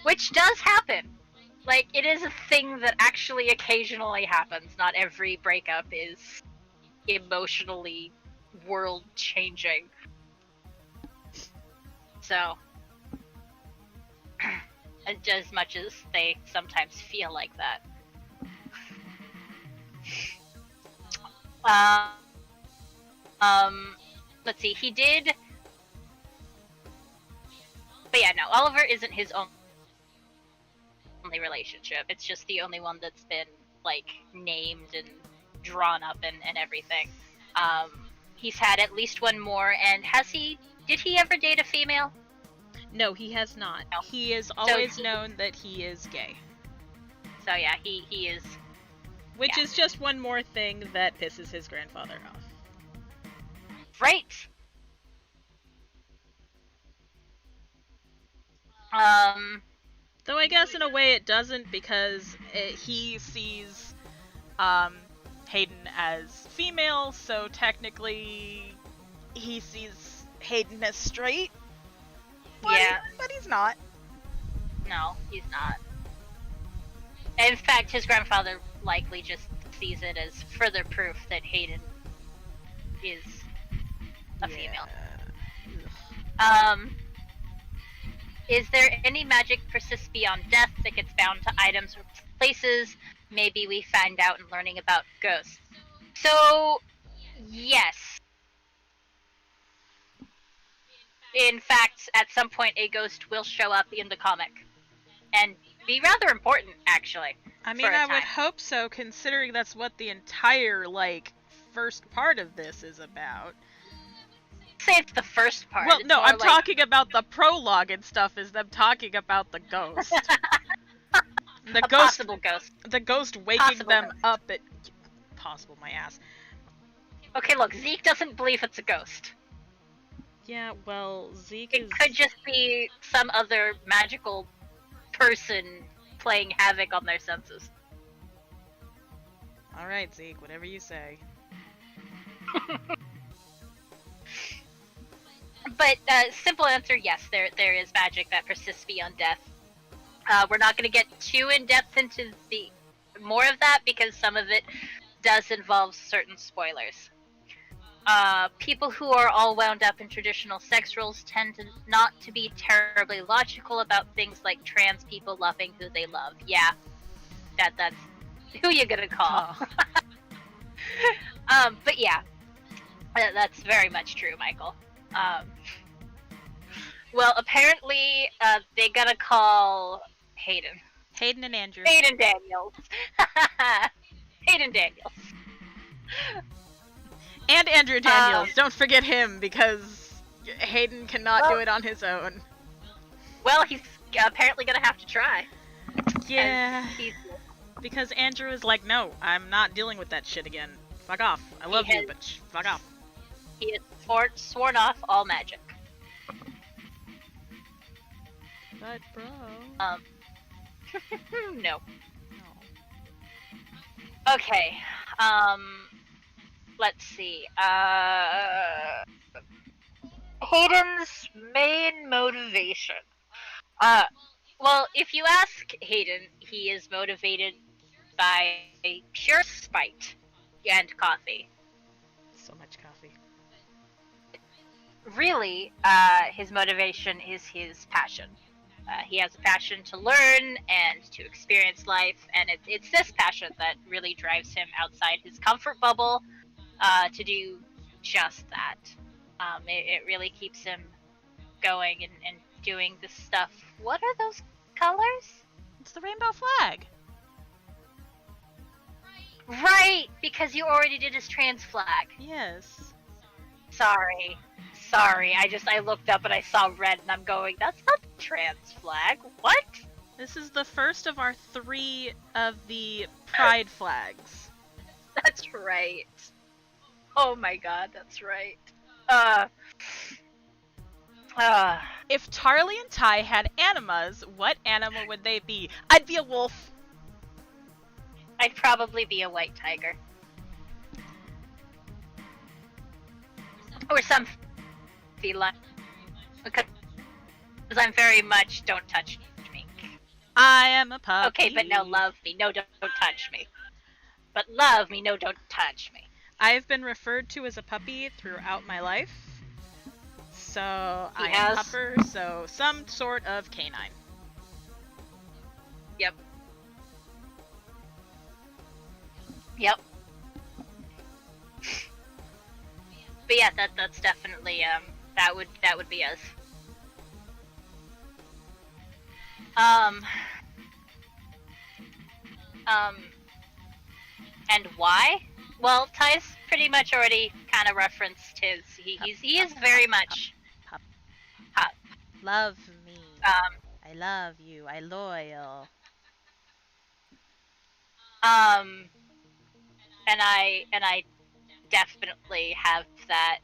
Which does happen. Like, it is a thing that actually occasionally happens. Not every breakup is emotionally world-changing. So, as much as they sometimes feel like that. Let's see, he did... But yeah, no, Oliver isn't his only relationship. It's just the only one that's been, like, named and drawn up and everything. He's had at least one more, and did he ever date a female? No, he has not. No. He has always known that he is gay. So yeah, he is... Which is just one more thing that pisses his grandfather off. Right! Though I guess in a way it doesn't, because he sees Hayden as female, so technically he sees Hayden as straight. Yeah. But he's not. No, he's not. In fact, his grandfather likely just sees it as further proof that Hayden is a female. Is there any magic persists beyond death that gets bound to items or places? Maybe we find out in learning about ghosts. So, yes. In fact, at some point a ghost will show up in the comic. And be rather important, actually. I mean, I would hope so, considering that's what the entire, like, first part of this is about. Say it's the first part. Well, it's no, I'm like... talking about the prologue and stuff, is them talking about the ghost. Possible ghost. The ghost waking them up at... possible, my ass. Okay, look, Zeke doesn't believe it's a ghost. Yeah, well, Zeke It could just be some other magical person playing havoc on their senses. Alright, Zeke, whatever you say. But simple answer, yes, there is magic that persists beyond death. We're not going to get too in depth into the more of that because some of it does involve certain spoilers. People who are all wound up in traditional sex roles tend to not to be terribly logical about things like trans people loving who they love. Yeah, that's who you gonna call. Oh. But yeah, that's very much true, Michael. Well, apparently they gotta call Hayden. Hayden and Andrew. Hayden Daniels. Hayden Daniels. And Andrew Daniels. Don't forget him, because Hayden cannot do it on his own. Well, he's apparently gonna have to try. Yeah. Because Andrew is like, no, I'm not dealing with that shit again. Fuck off. I love you, but fuck off. He has sworn off all magic. But, bro. No. No. Okay. Let's see. Hayden's main motivation. Well, if you ask Hayden, he is motivated by pure spite and coffee. So much coffee. Really, his motivation is his passion. He has a passion to learn and to experience life, and it's this passion that really drives him outside his comfort bubble to do just that. It really keeps him going and doing this stuff. What are those colors? It's the rainbow flag. Right, because you already did his trans flag. Yes. Sorry. I looked up and I saw red and I'm going, that's not the trans flag. What? This is the first of our 3 of the pride flags. That's right. Oh my god, that's right. If Tarly and Ty had animas, what animal would they be? I'd be a wolf. I'd probably be a white tiger. Or some feline. Because I'm very much don't touch me. I am a puppy. Okay, but no, love me. No, don't touch me. But love me. No, don't touch me. I have been referred to as a puppy throughout my life. So I am pupper, so some sort of canine. Yep. But yeah, that's definitely that would be us. And why? Well, Ty's pretty much already kind of referenced his. He is very much pup. Love me. I love you. I loyal. And I definitely have that.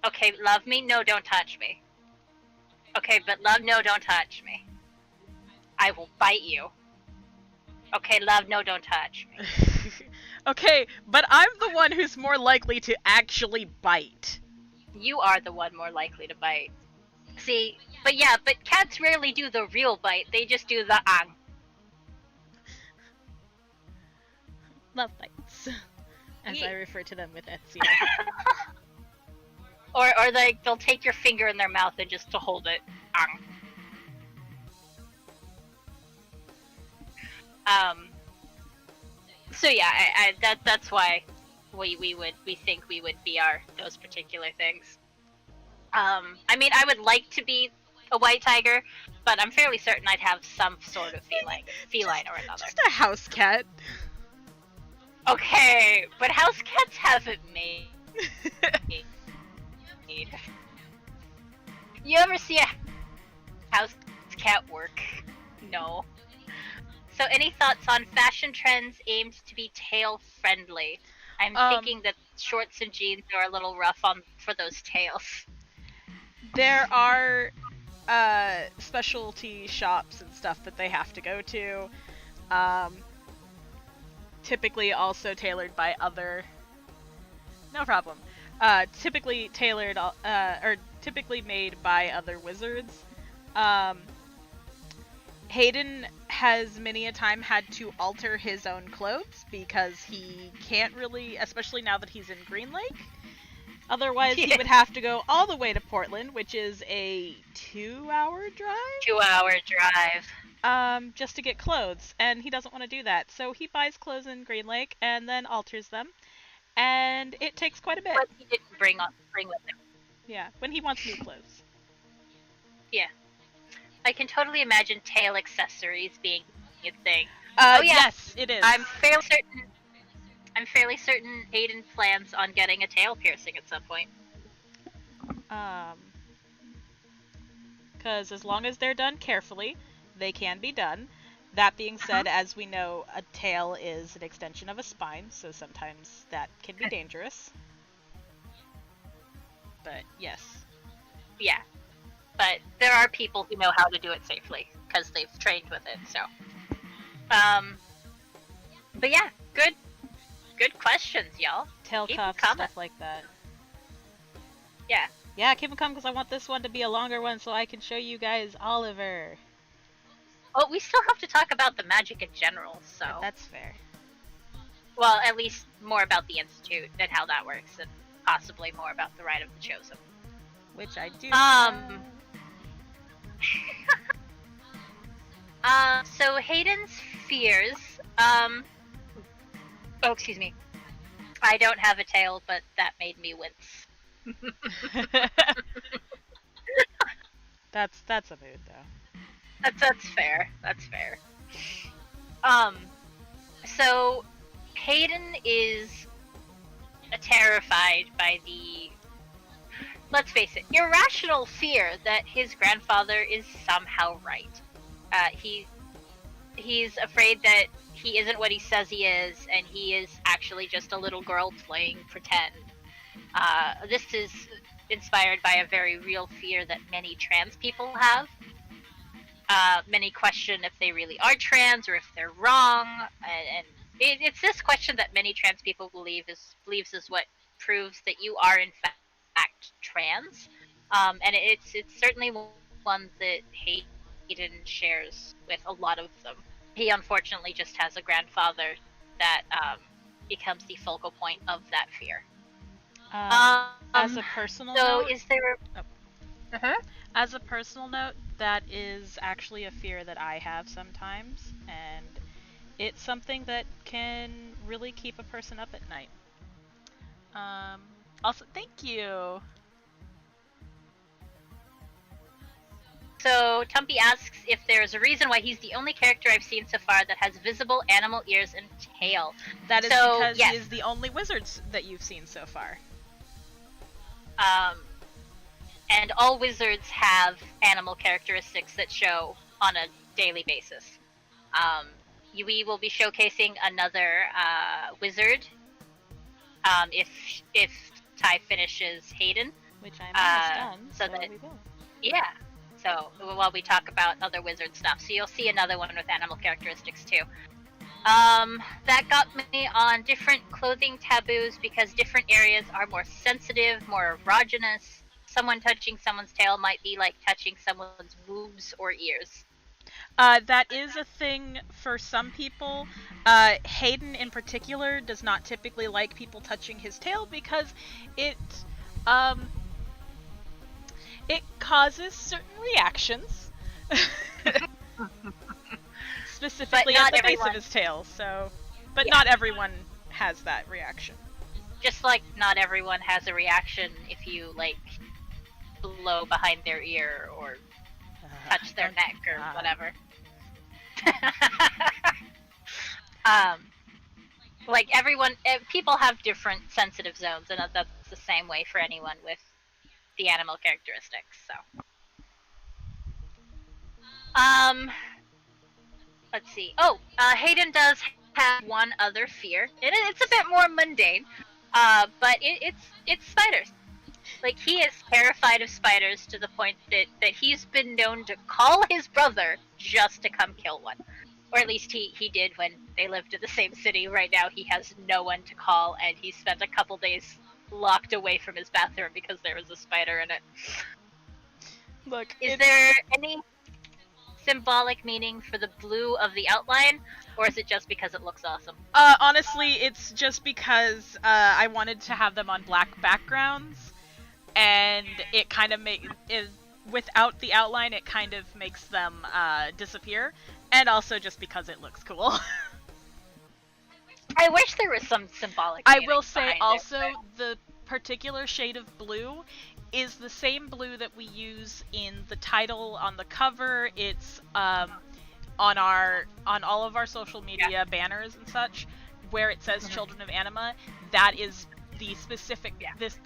Okay, love me. No, don't touch me. Okay, but love, no, don't touch me. I will bite you. Okay, love, no, don't touch me. Okay, but I'm the one who's more likely to actually bite. You are the one more likely to bite. See, but cats rarely do the real bite. They just do the Love bites. As I refer to them with Ezio. Or they'll take your finger in their mouth and just to hold it. So yeah, that's why we think we would be those particular things. I mean, I would like to be a white tiger, but I'm fairly certain I'd have some sort of feline or another. Just a house cat. Okay, but house cats haven't made. You ever see a house cat work? No. So, any thoughts on fashion trends aimed to be tail-friendly? I'm thinking that shorts and jeans are a little rough for those tails. There are specialty shops and stuff that they have to go to. Typically also tailored by other... No problem. Typically tailored, or typically made by other wizards. Hayden has many a time had to alter his own clothes because he can't really, especially now that he's in Green Lake. Otherwise, he would have to go all the way to Portland, which is a 2-hour drive? 2-hour drive. Just to get clothes, and he doesn't want to do that. So he buys clothes in Green Lake and then alters them, and it takes quite a bit. But he didn't bring with him. Yeah, when he wants new clothes. Yeah. I can totally imagine tail accessories being a thing. Yes, it is. I'm fairly certain Hayden plans on getting a tail piercing at some point. Because as long as they're done carefully, they can be done. That being said, as we know, a tail is an extension of a spine, so sometimes that can be dangerous. But yes. Yeah. But there are people who know how to do it safely, because they've trained with it, so. But yeah, good questions, y'all. Tail cuffs, stuff like that. Yeah. Yeah, keep them coming because I want this one to be a longer one so I can show you guys Oliver. Well, we still have to talk about the magic in general, so... That's fair. Well, at least more about the Institute and how that works, and possibly more about the Rite of the Chosen. Which I do. So Hayden's fears, oh, excuse me. I don't have a tail, but that made me wince. That's a mood, though. That's fair. That's fair. So Hayden is terrified by the, let's face it, irrational fear that his grandfather is somehow right. He's afraid that he isn't what he says he is, and he is actually just a little girl playing pretend. This is inspired by a very real fear that many trans people have. Many question if they really are trans or if they're wrong, and it's this question that many trans people believes is what proves that you are in fact trans. And it's certainly one that Hayden shares with a lot of them. He unfortunately just has a grandfather that becomes the focal point of that fear. As a personal note, is there? As a personal note, that is actually a fear that I have sometimes, and it's something that can really keep a person up at night. Also, thank you. So Tumpy asks if there's a reason why he's the only character I've seen so far that has visible animal ears and tail. That is because he is the only wizard that you've seen so far. And all wizards have animal characteristics that show on a daily basis. We will be showcasing another wizard if Ty finishes Hayden. Which I'm almost done, so that, we will. Yeah. So while we talk about other wizard stuff, so you'll see another one with animal characteristics too. That got me on different clothing taboos because different areas are more sensitive, more erogenous. Someone touching someone's tail might be like touching someone's boobs or ears. That is a thing for some people. Hayden in particular does not typically like people touching his tail because it causes certain reactions. Specifically at the base of his tail, but not everyone has that reaction. Just like not everyone has a reaction if you like blow behind their ear or touch their neck or whatever. Like people have different sensitive zones, and that's the same way for anyone with the animal characteristics. So, let's see. Oh, Hayden does have one other fear. It's a bit more mundane, but it's spiders. Like, he is terrified of spiders to the point that he's been known to call his brother just to come kill one. Or at least he did when they lived in the same city. Right now he has no one to call, and he spent a couple days locked away from his bathroom because there was a spider in it. Look, is there any symbolic meaning for the blue of the outline, or is it just because it looks awesome? Honestly, it's just because I wanted to have them on black backgrounds, and it kind of without the outline, it kind of makes them disappear, and also just because it looks cool. I wish there was some symbolic I meaning will say also, it, the particular shade of blue is the same blue that we use in the title on the cover. It's on all of our social media banners and such, where it says Children of Anima. That is the specific this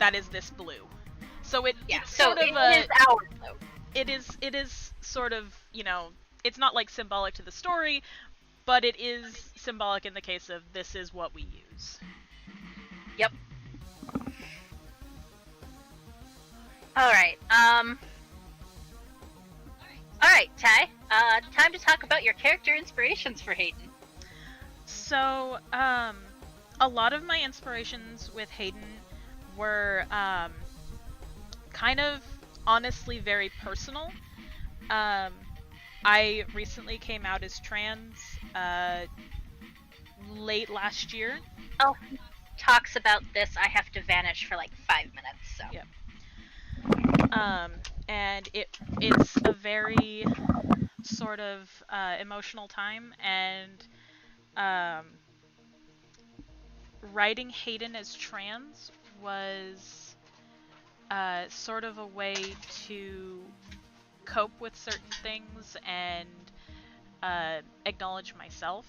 blue. So it's sort of is our blue. It is sort of, it's not like symbolic to the story, but it is symbolic in the case of this is what we use. Yep. Alright, Alright, Ty. Time to talk about your character inspirations for Hayden. So, a lot of my inspirations with Hayden were, kind of, honestly, very personal. I recently came out as trans, late last year. Oh, talks about this, I have to vanish for like 5 minutes, so. Yep. And it's a very sort of emotional time, and writing Hayden as trans was sort of a way to cope with certain things and acknowledge myself.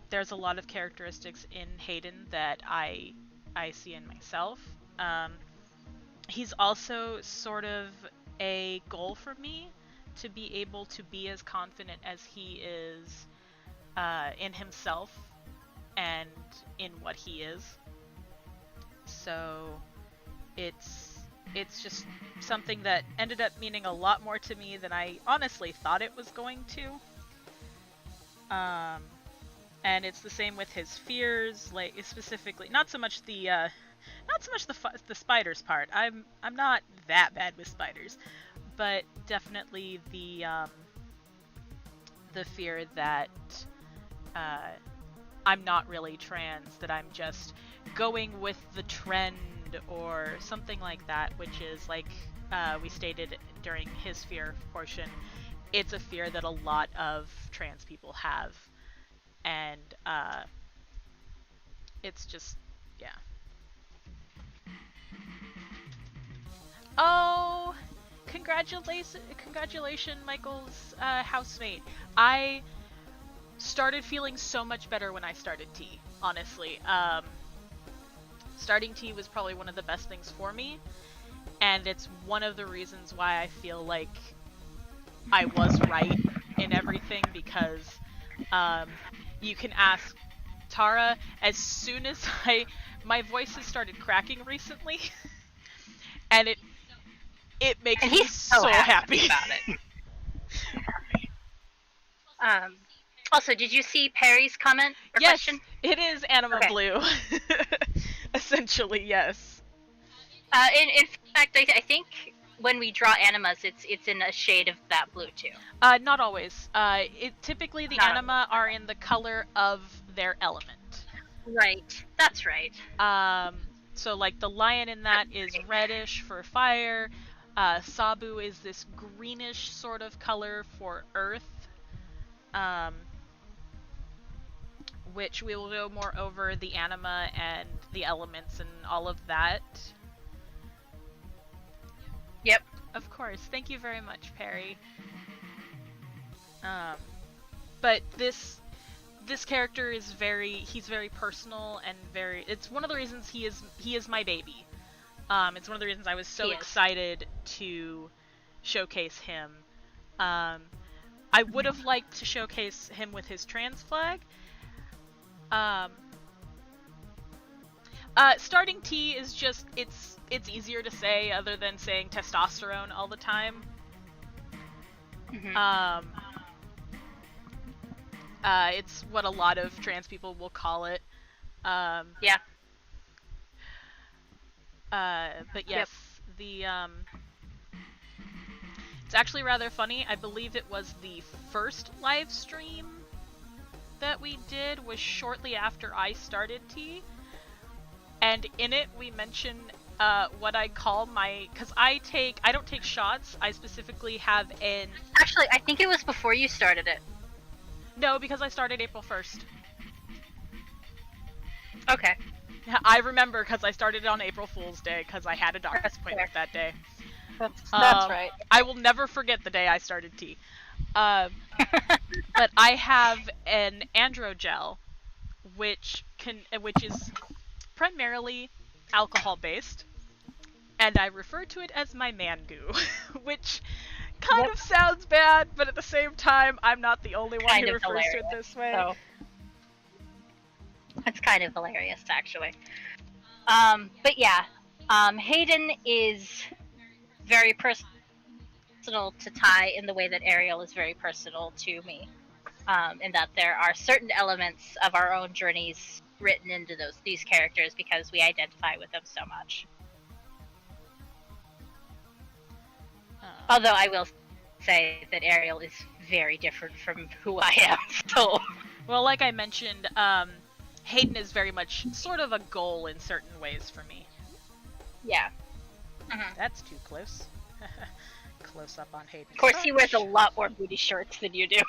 There's a lot of characteristics in Hayden that I see in myself. He's also sort of a goal for me to be able to be as confident as he is in himself and in what he is. So it's just something that ended up meaning a lot more to me than I honestly thought it was going to. And it's the same with his fears, like specifically not so much the spiders part. I'm not that bad with spiders, but definitely the fear that I'm not really trans, that I'm just going with the trend or something like that, which is like we stated during his fear portion. It's a fear that a lot of trans people have, and it's just, yeah. Oh, congratulations, Michael's housemate. I started feeling so much better when I started tea, honestly. Starting tea was probably one of the best things for me, and it's one of the reasons why I feel like I was right in everything, because you can ask Tara, as soon as my voice has started cracking recently, and it makes me so happy about it. Also, did you see Perry's comment or question? It is Anima Blue. Essentially, yes. In fact, I think when we draw animas, it's in a shade of that blue too. Not always. Typically the anima are in the color of their element. Right. That's right. So like the lion in that is reddish for fire. Sabu is this greenish sort of color for earth. Which we will go more over the anima and the elements and all of that. Yep. Of course. Thank you very much, Perry. But this character is he's very personal and it's one of the reasons he is my baby. It's one of the reasons I was so excited to showcase him. I would have liked to showcase him with his trans flag. Starting T is just, it's easier to say other than saying testosterone all the time. Mm-hmm. It's what a lot of trans people will call it. Yeah. But yes, it's actually rather funny. I believe it was the first live stream that we did was shortly after I started T. And in it, we mention what I call my... Because I don't take shots. I specifically have an... Actually, I think it was before you started it. No, because I started April 1st. Okay. I remember because I started it on April Fool's Day because I had a doctor's appointment that day. That's right. I will never forget the day I started T. But I have an androgel, which is primarily alcohol-based, and I refer to it as my man goo, which kind of sounds bad, but at the same time, I'm not the only one who refers to it this way. So. It's kind of hilarious, actually. But yeah, Hayden is very personal to Ty in the way that Ariel is very personal to me. In that there are certain elements of our own journeys written into these characters because we identify with them so much. Although I will say that Ariel is very different from who I am, so... Well, like I mentioned, Hayden is very much sort of a goal in certain ways for me. Yeah. That's too close. Close up on Hayden. Of course, he wears a lot more booty shorts than you do.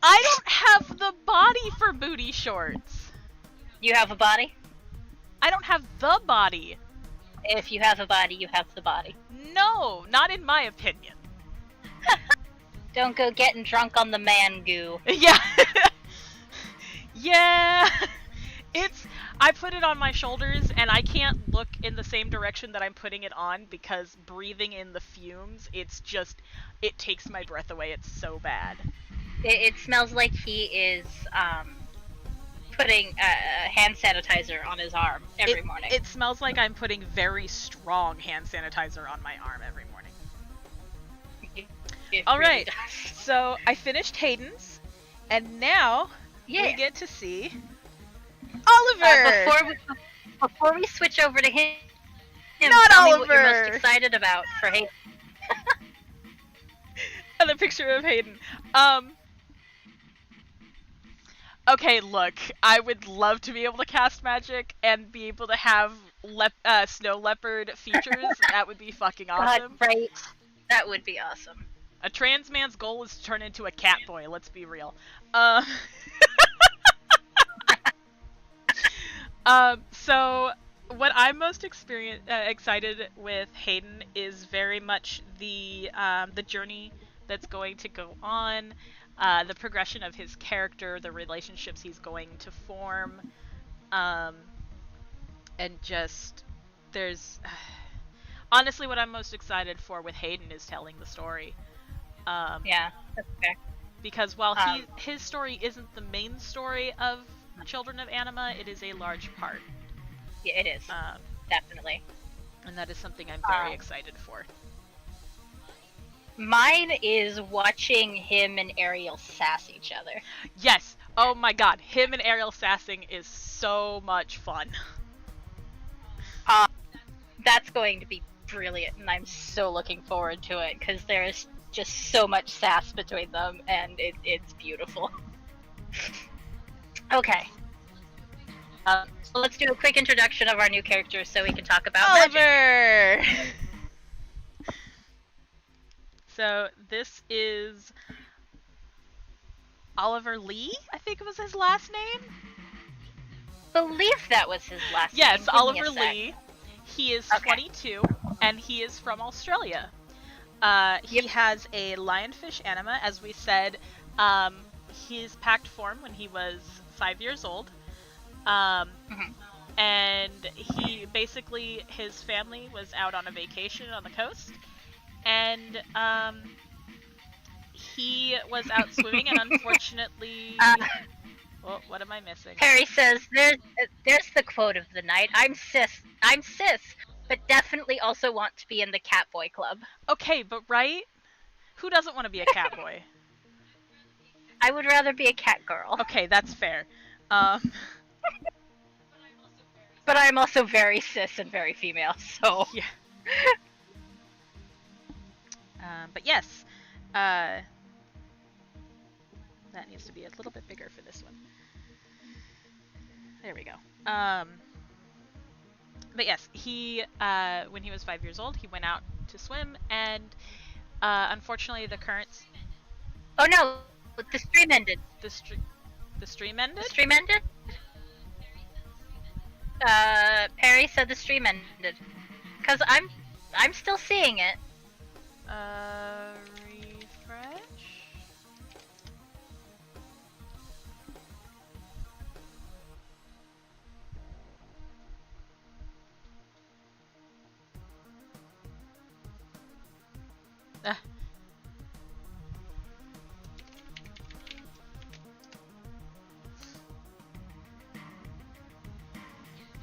I don't have the body for booty shorts. You have a body? I don't have the body. If you have a body, you have the body. No, not in my opinion. Don't go getting drunk on the man goo. Yeah. Yeah. I put it on my shoulders, and I can't look in the same direction that I'm putting it on because breathing in the fumes, it takes my breath away. It's so bad. It smells like he is putting hand sanitizer on his arm every morning. It smells like I'm putting very strong hand sanitizer on my arm every morning. All right, so I finished Hayden's, and now we get to see Oliver! Before we switch over to him, Not tell Oliver! me what you're most excited about for Hayden. And a picture of Hayden. Okay, look, I would love to be able to cast magic and be able to have snow leopard features. That would be fucking awesome. God, right. That would be awesome. A trans man's goal is to turn into a cat boy, let's be real. So what I'm most excited with Hayden is very much the journey that's going to go on, the progression of his character, the relationships he's going to form, and just there's honestly what I'm most excited for with Hayden is telling the story. Yeah, that's fair. Because while his story isn't the main story of Children of Anima, it is a large part. Yeah, it is. Definitely. And that is something I'm very excited for. Mine is watching him and Ariel sass each other. Yes! Oh my god, him and Ariel sassing is so much fun. That's going to be brilliant, and I'm so looking forward to it, because there is just so much sass between them, and it's beautiful. Okay. So let's do a quick introduction of our new characters so we can talk about Oliver! magic. So this is Oliver Lee, I think it was his last name? Believe that was his last name. Yes, Oliver Lee. He is 22, and he is from Australia. He has a lionfish anima, as we said. His pact formed when he was 5 years old. And he basically, his family was out on a vacation on the coast, and he was out swimming, and unfortunately... Oh, what am I missing? Perry says, there's the quote of the night. I'm cis, but definitely also want to be in the Catboy Club. Okay, but right? Who doesn't want to be a cat boy? I would rather be a cat girl. Okay, that's fair. But I'm also very cis and very female, so... Yeah. But yes, that needs to be a little bit bigger for this one. There we go. But yes, he, when he was 5 years old, he went out to swim, and unfortunately the currents... Oh no, the stream ended. The stream ended? The stream ended? Perry said the stream ended. Cause I'm still seeing it. Refresh?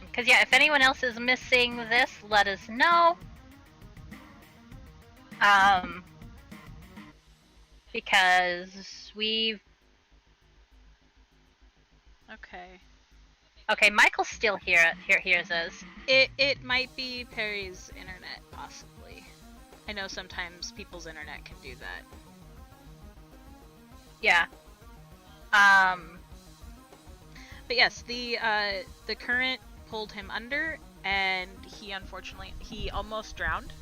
Because yeah, if anyone else is missing this, let us know. Because we've... Okay, Michael's still here. Here's us. It might be Perry's internet, possibly. I know sometimes people's internet can do that. Yeah. But yes, the current pulled him under, and he almost drowned.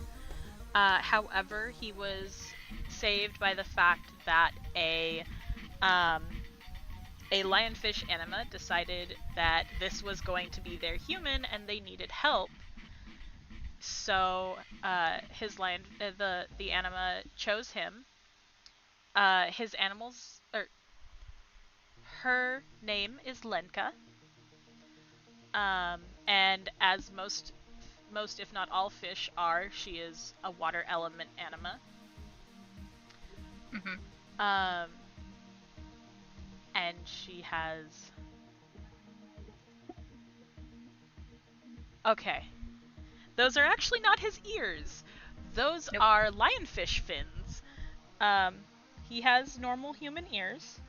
However, he was saved by the fact that a lionfish anima decided that this was going to be their human and they needed help. So the anima chose him. Her name is Lenka. And as most if not all fish are, she is a water element anima. Mm-hmm. And she has... Okay. Those are actually not his ears. Those are lionfish fins. He has normal human ears.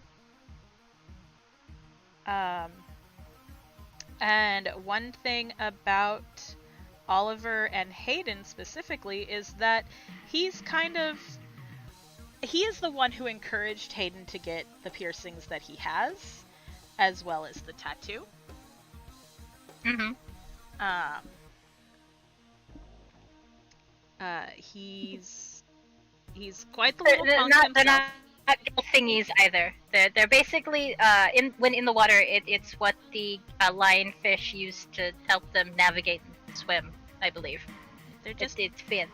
And one thing about Oliver and Hayden specifically is that he is the one who encouraged Hayden to get the piercings that he has, as well as the tattoo. Mm-hmm. He's quite the little punk himself. They're not thingies either. They're basically when in the water. It's what the lionfish use to help them navigate and swim. I believe. They're just it's fin.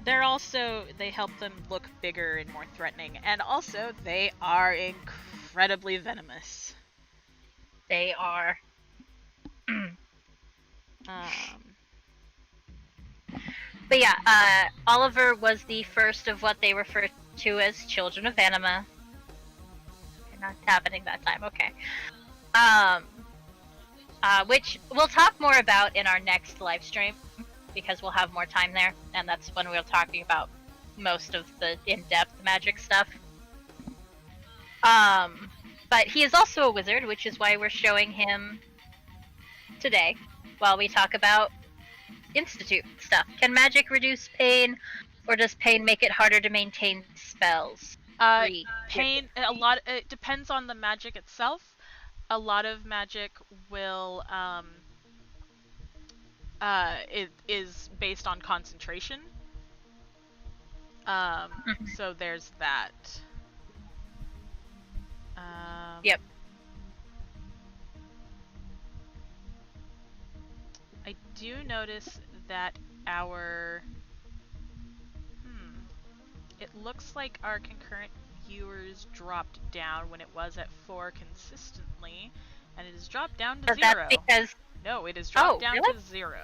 They help them look bigger and more threatening, and also they are incredibly venomous. They are. But yeah, Oliver was the first of what they refer to as Children of Anima. Not happening that time, okay. Which we'll talk more about in our next live stream, because we'll have more time there, and that's when we're talking about most of the in-depth magic stuff. But he is also a wizard, which is why we're showing him today, while we talk about Institute stuff. Can magic reduce pain, or does pain make it harder to maintain spells? Pain, it depends on the magic itself. A lot of magic will, it is based on concentration. So there's that. Yep. I do notice that it looks like our concurrent viewers dropped down when it was at 4 consistently, and it has dropped down to 0. That's because... No, it has dropped down really? to 0.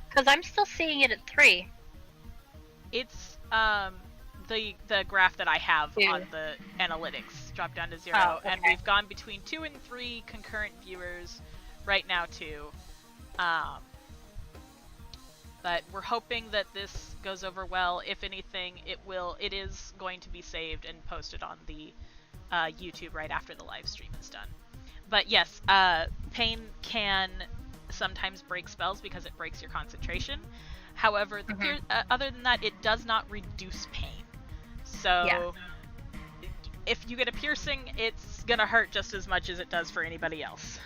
Because I'm still seeing it at 3. It's, the graph that I have 2. on the analytics dropped down to 0, Oh, and okay. we've gone between 2 and 3 concurrent viewers right now too. But we're hoping that this goes over well. If anything, it is going to be saved and posted on the YouTube right after the live stream is done. But yes, pain can sometimes break spells because it breaks your concentration. However, other than that, it does not reduce pain. So if you get a piercing, it's gonna hurt just as much as it does for anybody else.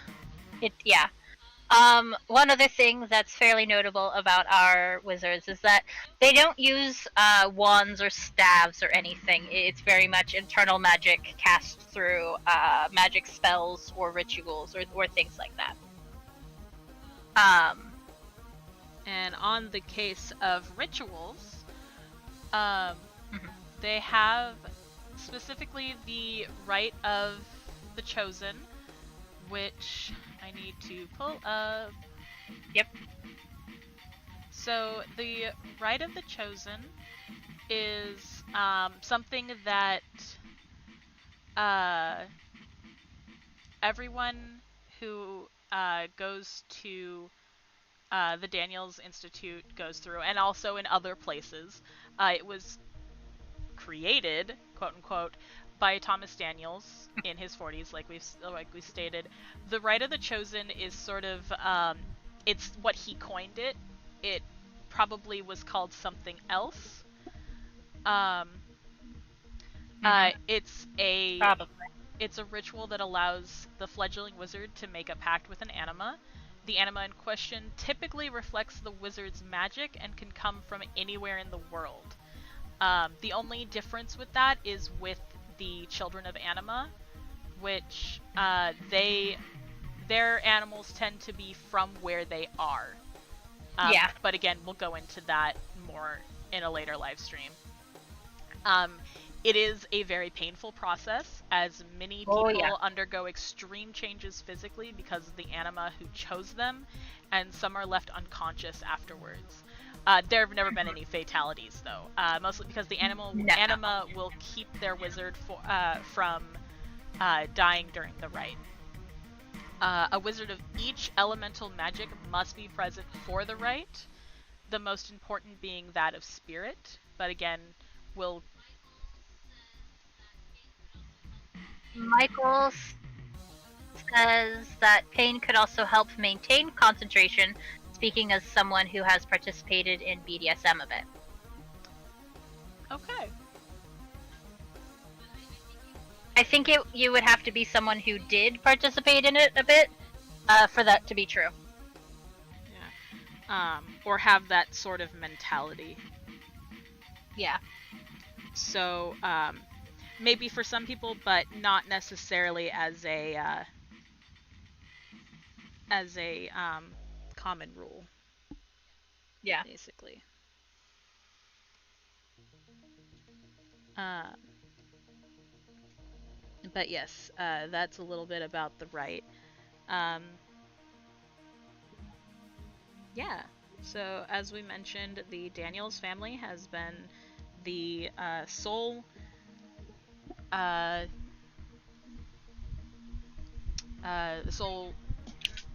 One other thing that's fairly notable about our wizards is that they don't use wands or staves or anything. It's very much internal magic cast through magic spells or rituals or things like that. And on the case of rituals, they have specifically the Rite of the Chosen, which I need to pull up. Yep. So the Rite of the Chosen is something that everyone who goes to the Daniels Institute goes through, and also in other places. It was created, quote unquote, by Thomas Daniels in his 40s, like we stated. The Rite of the Chosen is sort of it's what he coined it. It probably was called something else. It's a ritual that allows the fledgling wizard to make a pact with an anima. The anima in question typically reflects the wizard's magic and can come from anywhere in the world. The only difference with that is with the Children of Anima, which their animals tend to be from where they are. But again, we'll go into that more in a later live stream. It is a very painful process, as many people undergo extreme changes physically because of the anima who chose them, and some are left unconscious afterwards. There have never been any fatalities, though, mostly because the anima will keep their wizard from dying during the rite. A wizard of each elemental magic must be present for the rite, the most important being that of spirit, but again, will... Michael says that pain could also help maintain concentration, speaking as someone who has participated in BDSM a bit. Okay. I think you would have to be someone who did participate in it a bit for that to be true. Yeah. Or have that sort of mentality. Yeah. So, maybe for some people, but not necessarily as a common rule. Yeah. Basically. But yes, that's a little bit about the rite. Yeah. So as we mentioned, the Daniels family has been the sole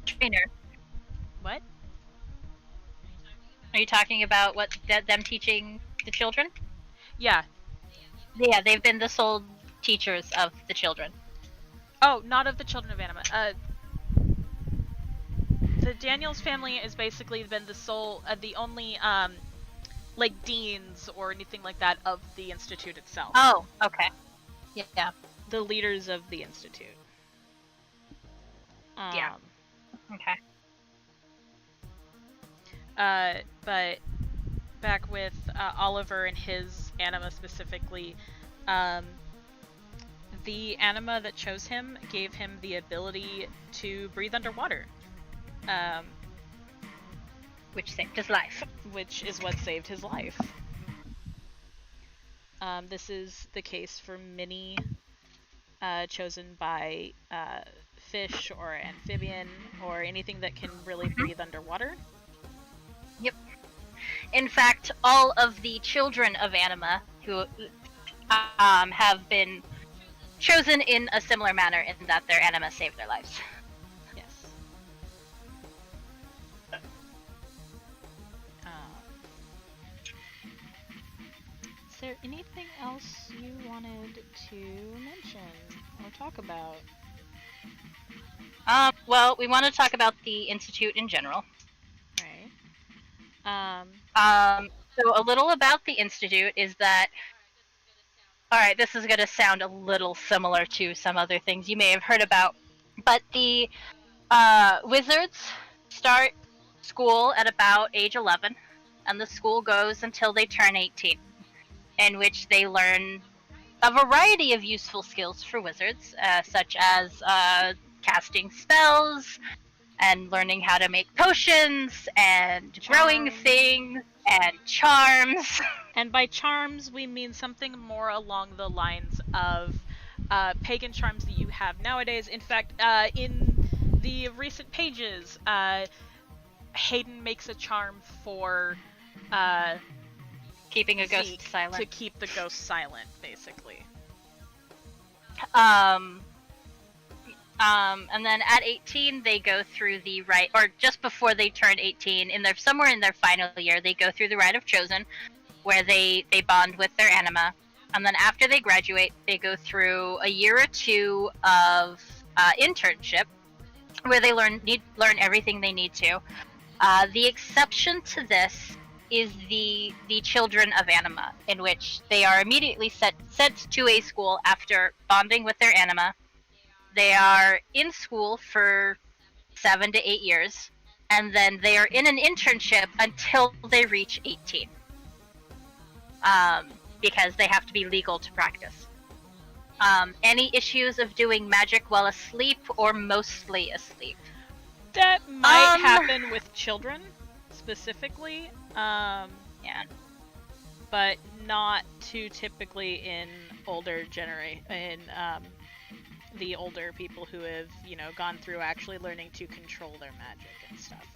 trainer. What? Are you talking about them teaching the children? Yeah. Yeah, they've been the sole teachers of the children. Oh, not of the Children of Anima. The Daniels family has basically been the sole, the only, like, deans or anything like that of the Institute itself. Oh, okay. Yeah. The leaders of the Institute. Yeah. Okay. But back with Oliver and his anima specifically, the anima that chose him gave him the ability to breathe underwater. Which saved his life. Which is what saved his life. This is the case for many chosen by fish or amphibian or anything that can really breathe underwater. Yep. In fact, all of the Children of Anima who have been chosen in a similar manner in that their anima saved their lives. Yes. Is there anything else you wanted to mention or talk about? Well, we want to talk about the Institute in general. Right. So a little about the Institute is that, alright, this is going to sound a little similar to some other things you may have heard about, but the wizards start school at about age 11, and the school goes until they turn 18, in which they learn a variety of useful skills for wizards, such as casting spells, and learning how to make potions, and growing things, and charms. And by charms, we mean something more along the lines of pagan charms that you have nowadays. In fact, in the recent pages, Hayden makes a charm for Keeping a ghost Zeke silent. to keep the ghost silent, basically. And then at 18, they go through the rite, or just before they turn 18, somewhere in their final year, they go through the rite of chosen, where they bond with their anima. And then after they graduate, they go through a year or two of internship, where they learn everything they need to. The exception to this is the Children of Anima, in which they are immediately sent to a school after bonding with their anima. They are in school for 7 to 8 years, and then they are in an internship until they reach 18. Because they have to be legal to practice. Any issues of doing magic while asleep or mostly asleep? That might happen with children, specifically. Yeah. But not too typically in older the older people who have, gone through actually learning to control their magic and stuff.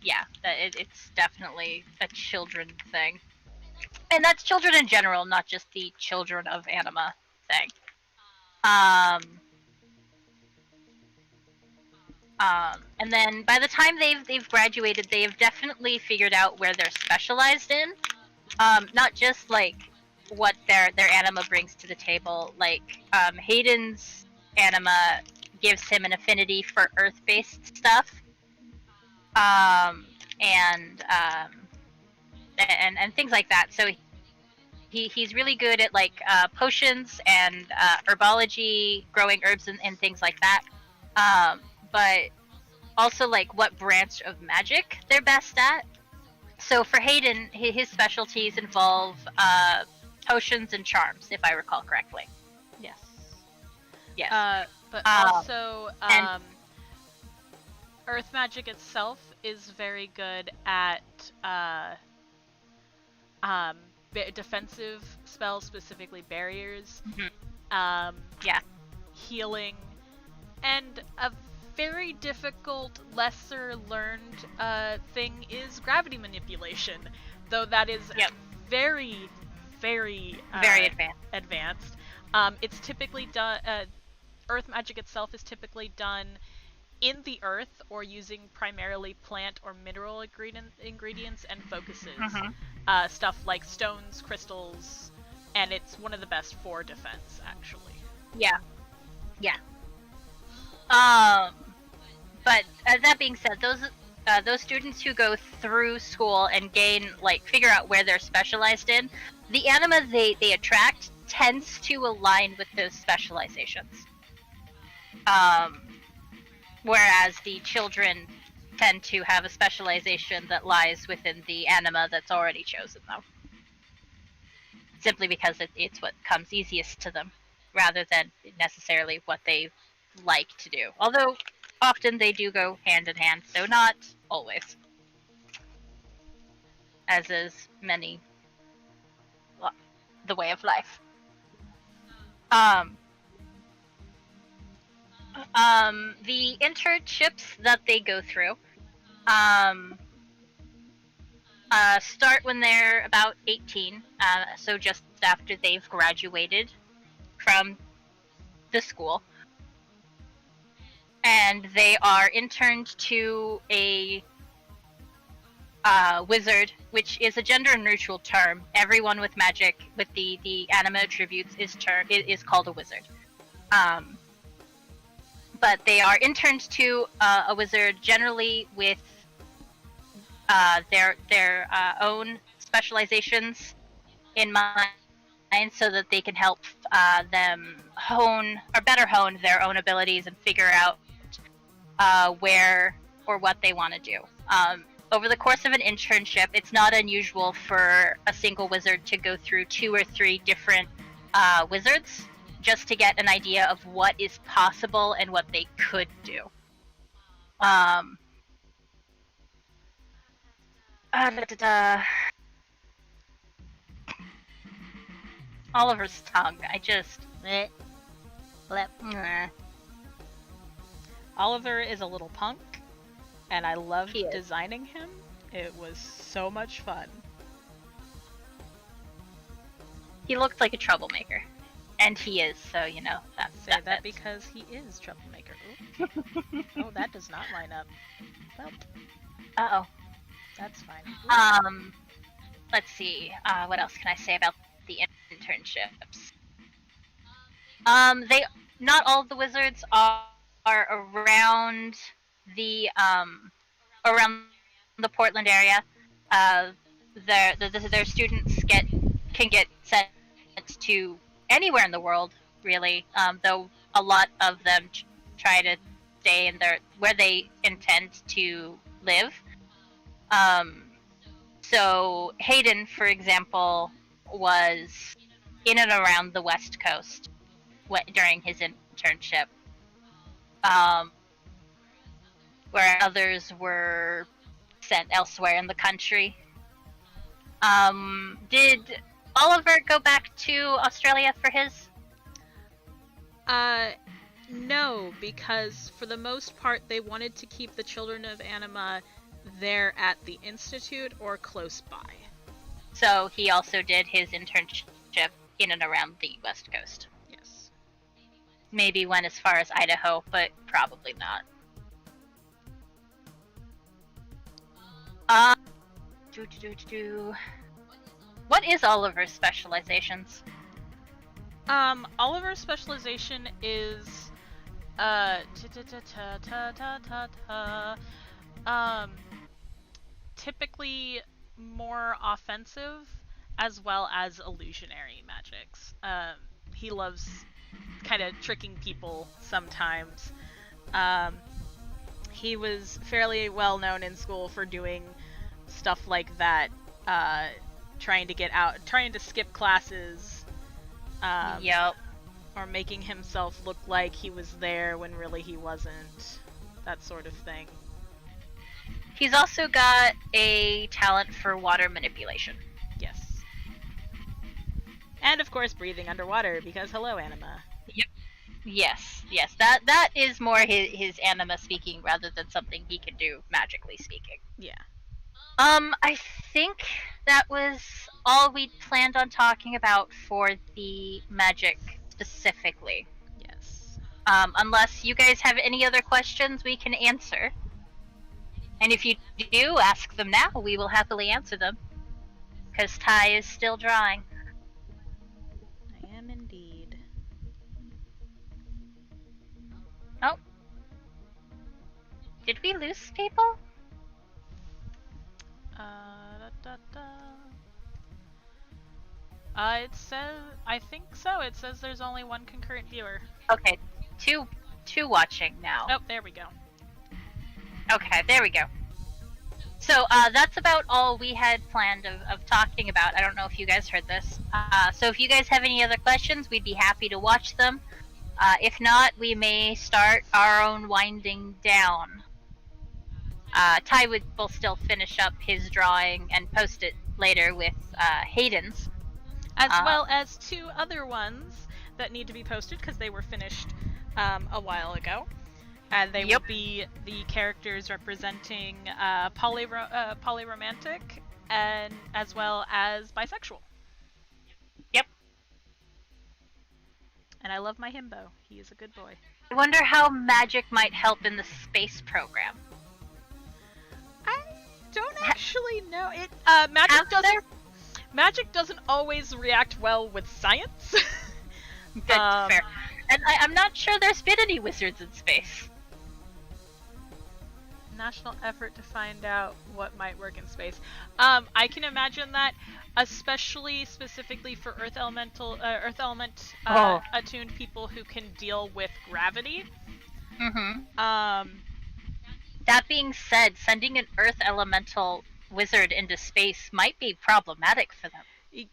Yeah, it's definitely a children thing. And that's children in general, not just the Children of Anima thing. And then by the time they've graduated, they have definitely figured out where they're specialized in. Not just like what their anima brings to the table. Like Hayden's anima gives him an affinity for earth-based stuff, and things like that. So he's really good at like potions and herbology, growing herbs and things like that. But also like what branch of magic they're best at. So for Hayden, his specialties involve potions and charms, if I recall correctly. Yes. Yes. But also, and earth magic itself is very good at defensive spells, specifically barriers, yeah, healing, and a very difficult, lesser learned thing is gravity manipulation, though that is very, very advanced. It's typically done. Earth magic itself is typically done in the earth or using primarily plant or mineral ingredients and focuses. Stuff like stones, crystals, and it's one of the best for defense, actually. Yeah. But that being said, those students who go through school and figure out where they're specialized in, the anima they attract tends to align with those specializations. Whereas the children tend to have a specialization that lies within the anima that's already chosen, though. Simply because it's what comes easiest to them, rather than necessarily what they like to do. Although often they do go hand in hand, though not always. As is the way of life. The internships that they go through, start when they're about 18, so just after they've graduated from the school. And they are interned to a wizard, which is a gender-neutral term. Everyone with magic, with the anima attributes, is called a wizard. But they are interned to a wizard, generally with their own specializations in mind, so that they can help them better hone their own abilities and figure out where or what they want to do. Over the course of an internship, it's not unusual for a single wizard to go through 2 or 3 different wizards just to get an idea of what is possible and what they could do. Oliver's tongue. Oliver is a little punk, and I loved designing him. It was so much fun. He looked like a troublemaker. And he is, so, That because he is troublemaker. Oh, that does not line up. Well. Uh-oh. That's fine. Let's see. What else can I say about the internships? Not all of the wizards are around the Portland area. Their students can get sent to anywhere in the world, really. Though a lot of them try to stay in where they intend to live. So Hayden, for example, was in and around the West Coast during his internship, where others were sent elsewhere in the country. Did Oliver go back to Australia for his? No, because for the most part they wanted to keep the Children of Anima there at the Institute or close by. So he also did his internship in and around the West Coast. Yes. Maybe went as far as Idaho, but probably not. What is Oliver's specializations? Oliver's specialization is typically more offensive as well as illusionary magics. He loves kind of tricking people sometimes. He was fairly well known in school for doing stuff like that, trying to skip classes. Yep. Or making himself look like he was there when really he wasn't. That sort of thing. He's also got a talent for water manipulation. Yes. And of course breathing underwater, because hello, Anima. Yep. Yes. That is more his Anima speaking rather than something he can do magically speaking. Yeah. I think that was all we planned on talking about for the magic specifically. Yes. Unless you guys have any other questions we can answer. And if you do, ask them now. We will happily answer them. Because Ty is still drawing. I am indeed. Oh. Did we lose people? It says, I think so. It says there's only one concurrent viewer. Okay, two watching now. Oh, there we go. Okay, there we go. So that's about all we had planned of talking about. I don't know if you guys heard this. So if you guys have any other questions, we'd be happy to watch them. If not, we may start our own winding down. Ty will still finish up his drawing and post it later with Hayden's. As well as 2 other ones that need to be posted because they were finished a while ago. And they will be the characters representing polyromantic and as well as bisexual. Yep. And I love my himbo. He is a good boy. I wonder how magic might help in the space program. I don't actually know. It magic doesn't always react well with science. Good, fair. And I'm not sure there's been any wizards in space. National effort to find out what might work in space. I can imagine that, especially specifically for Earth element attuned people who can deal with gravity. Mm-hmm. That being said, sending an Earth elemental wizard into space might be problematic for them.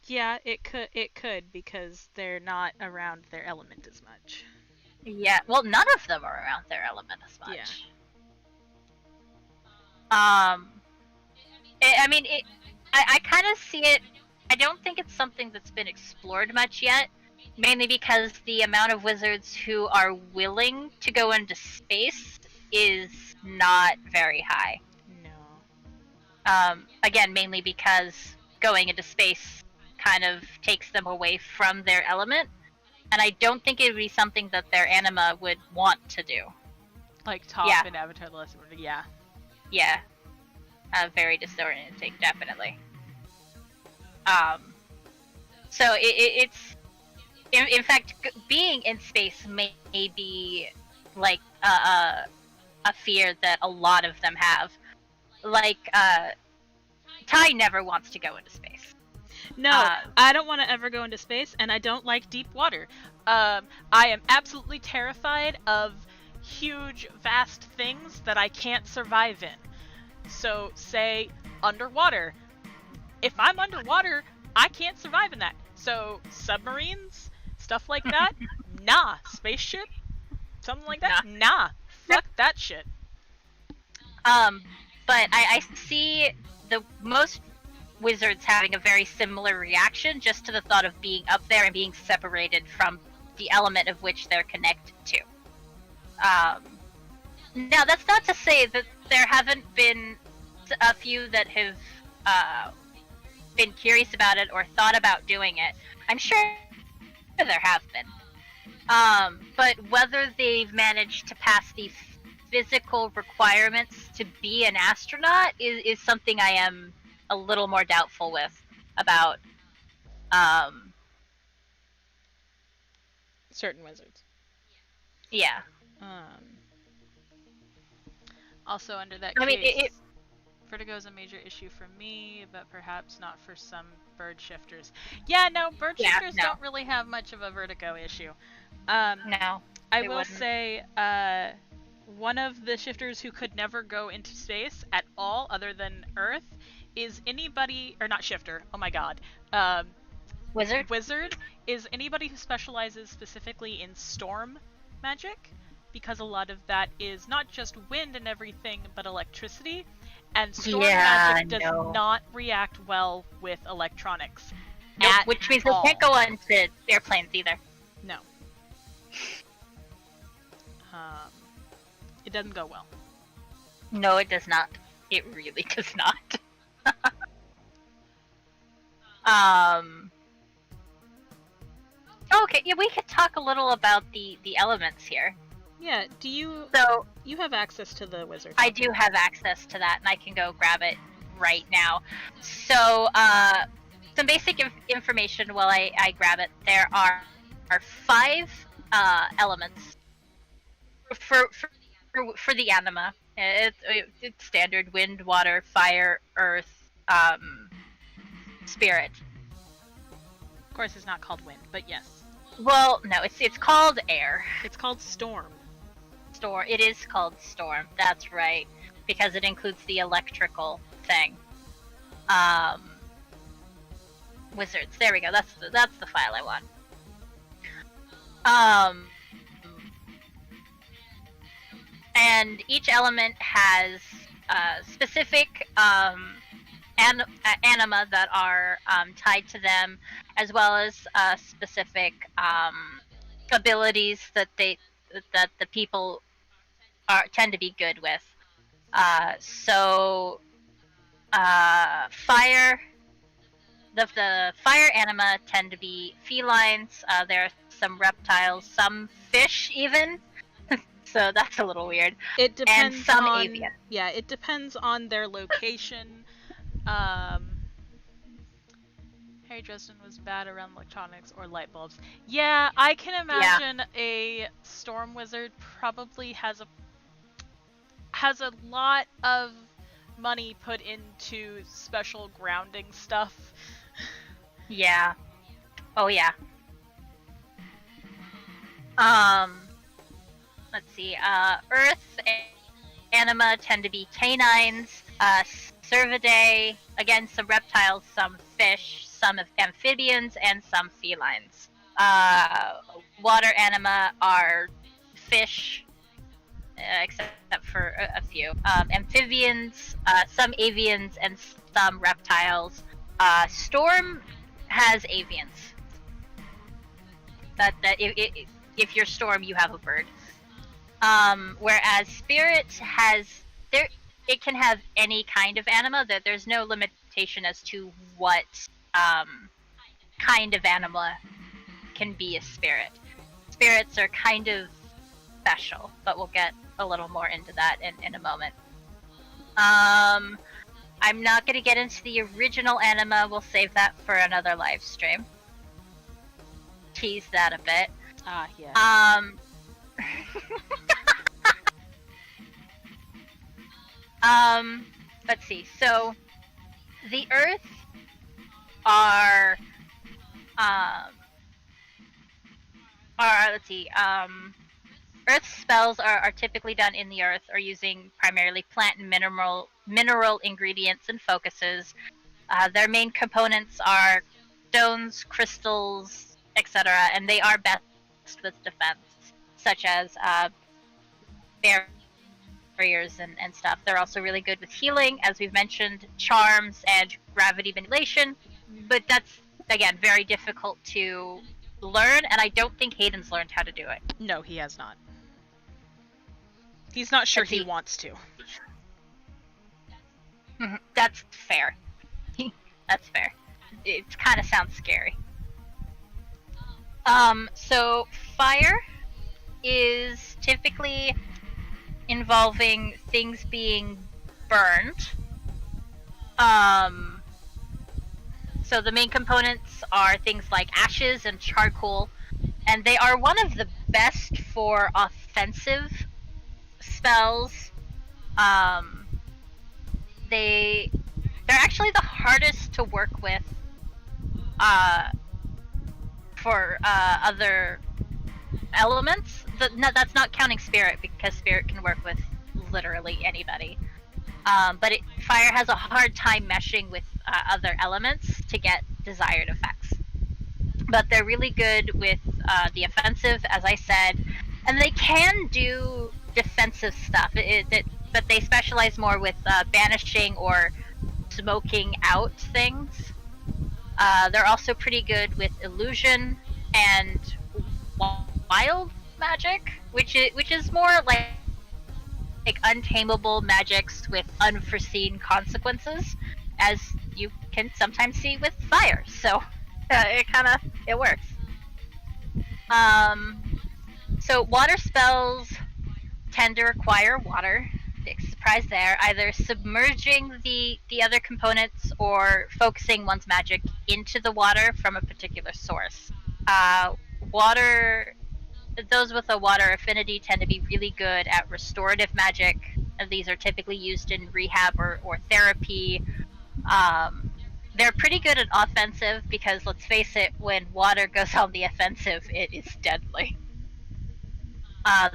Yeah, it could because they're not around their element as much. Yeah, well, none of them are around their element as much. Yeah. I kind of see it. I don't think it's something that's been explored much yet, mainly because the amount of wizards who are willing to go into space is not very high. No. Again, mainly because going into space kind of takes them away from their element, and I don't think it would be something that their anima would want to do. Like top and Avatar the Last Word, yeah. Yeah. Very disorienting, definitely. So it's in fact, being in space may be like a fear that a lot of them have. Like Ty never wants to go into space. No, I don't want to ever go into space, and I don't like deep water. I am absolutely terrified of huge, vast things that I can't survive in. So, say, underwater. If I'm underwater, I can't survive in that. So, submarines, stuff like that, nah. Spaceship, something like that, nah. Fuck that shit. But I see the most wizards having a very similar reaction just to the thought of being up there and being separated from the element of which they're connected to. Now, that's not to say that there haven't been a few that have been curious about it or thought about doing it. I'm sure there have been. But whether they've managed to pass the physical requirements to be an astronaut is something I am a little more doubtful with about certain wizards. Yeah. Also, under that I case, mean, vertigo is a major issue for me, but perhaps not for some bird shifters. Yeah, no, bird shifters don't really have much of a vertigo issue. No. I will say, one of the shifters who could never go into space at all other than Earth is anybody, or not shifter, oh my god. Wizard is anybody who specializes specifically in storm magic, because a lot of that is not just wind and everything, but electricity, and storm magic does not react well with electronics. Nope, which means they can't go onto airplanes either. No. It doesn't go well. No, it does not. It really does not. Okay, yeah, we could talk a little about the elements here. Yeah, you have access to the wizard? I do have access to that, and I can go grab it right now. So, some basic information while I grab it. There are 5 elements for the anima. It's standard: wind, water, fire, earth, spirit. Of course, it's not called wind, but yes. Well, no, it's called air. It's called storm. It is called storm. That's right, because it includes the electrical thing. Wizards. There we go. That's the file I want. And each element has specific anima that are tied to them, as well as specific abilities that the people tend to be good with. So Fire. The fire anima tend to be felines. There are some reptiles, some fish even. So that's a little weird. It depends and some on avian. Yeah, it depends on their location. Harry Dresden was bad around electronics or light bulbs. Yeah, I can imagine a storm wizard probably has a lot of money put into special grounding stuff. Yeah. Oh yeah. Let's see. Earth anima tend to be canines. Cervidae, again, some reptiles, some fish, some amphibians, and some felines. Water anima are fish, except for a few. Amphibians, some avians, and some reptiles. Storm has avians. That if you're storm, you have a bird. Whereas spirit has it can have any kind of anima. That there's no limitation as to what kind of anima can be a spirit. Spirits are kind of special, but we'll get a little more into that in a moment. I'm not going to get into the original anima. We'll save that for another live stream. Tease that a bit. Yeah. Let's see. So, the Earth are let's see. Earth spells are typically done in the Earth, or using primarily plant and mineral ingredients and focuses. Their main components are stones, crystals, etc., and they are best with defense, such as barriers and stuff. They're also really good with healing, as we've mentioned, charms and gravity manipulation, but that's, again, very difficult to learn, and I don't think Hayden's learned how to do it. No, he has not. He's not sure he wants to. That's fair. That's fair. It kind of sounds scary. So fire is typically involving things being burned. So the main components are things like ashes and charcoal, and they are one of the best for offensive spells. They're actually the hardest to work with for other elements. That's not counting spirit, because spirit can work with literally anybody. But fire has a hard time meshing with other elements to get desired effects. But they're really good with the offensive, as I said, and they can do defensive stuff. But they specialize more with banishing or smoking out things. They're also pretty good with illusion and wild magic, which is more like untamable magics with unforeseen consequences, as you can sometimes see with fire. So it works. So water spells tend to require water. Big surprise there. Either submerging the other components or focusing one's magic into the water from a particular source. Those with a water affinity tend to be really good at restorative magic. These are typically used in rehab or therapy. They're pretty good at offensive, because let's face it, when water goes on the offensive, it is deadly.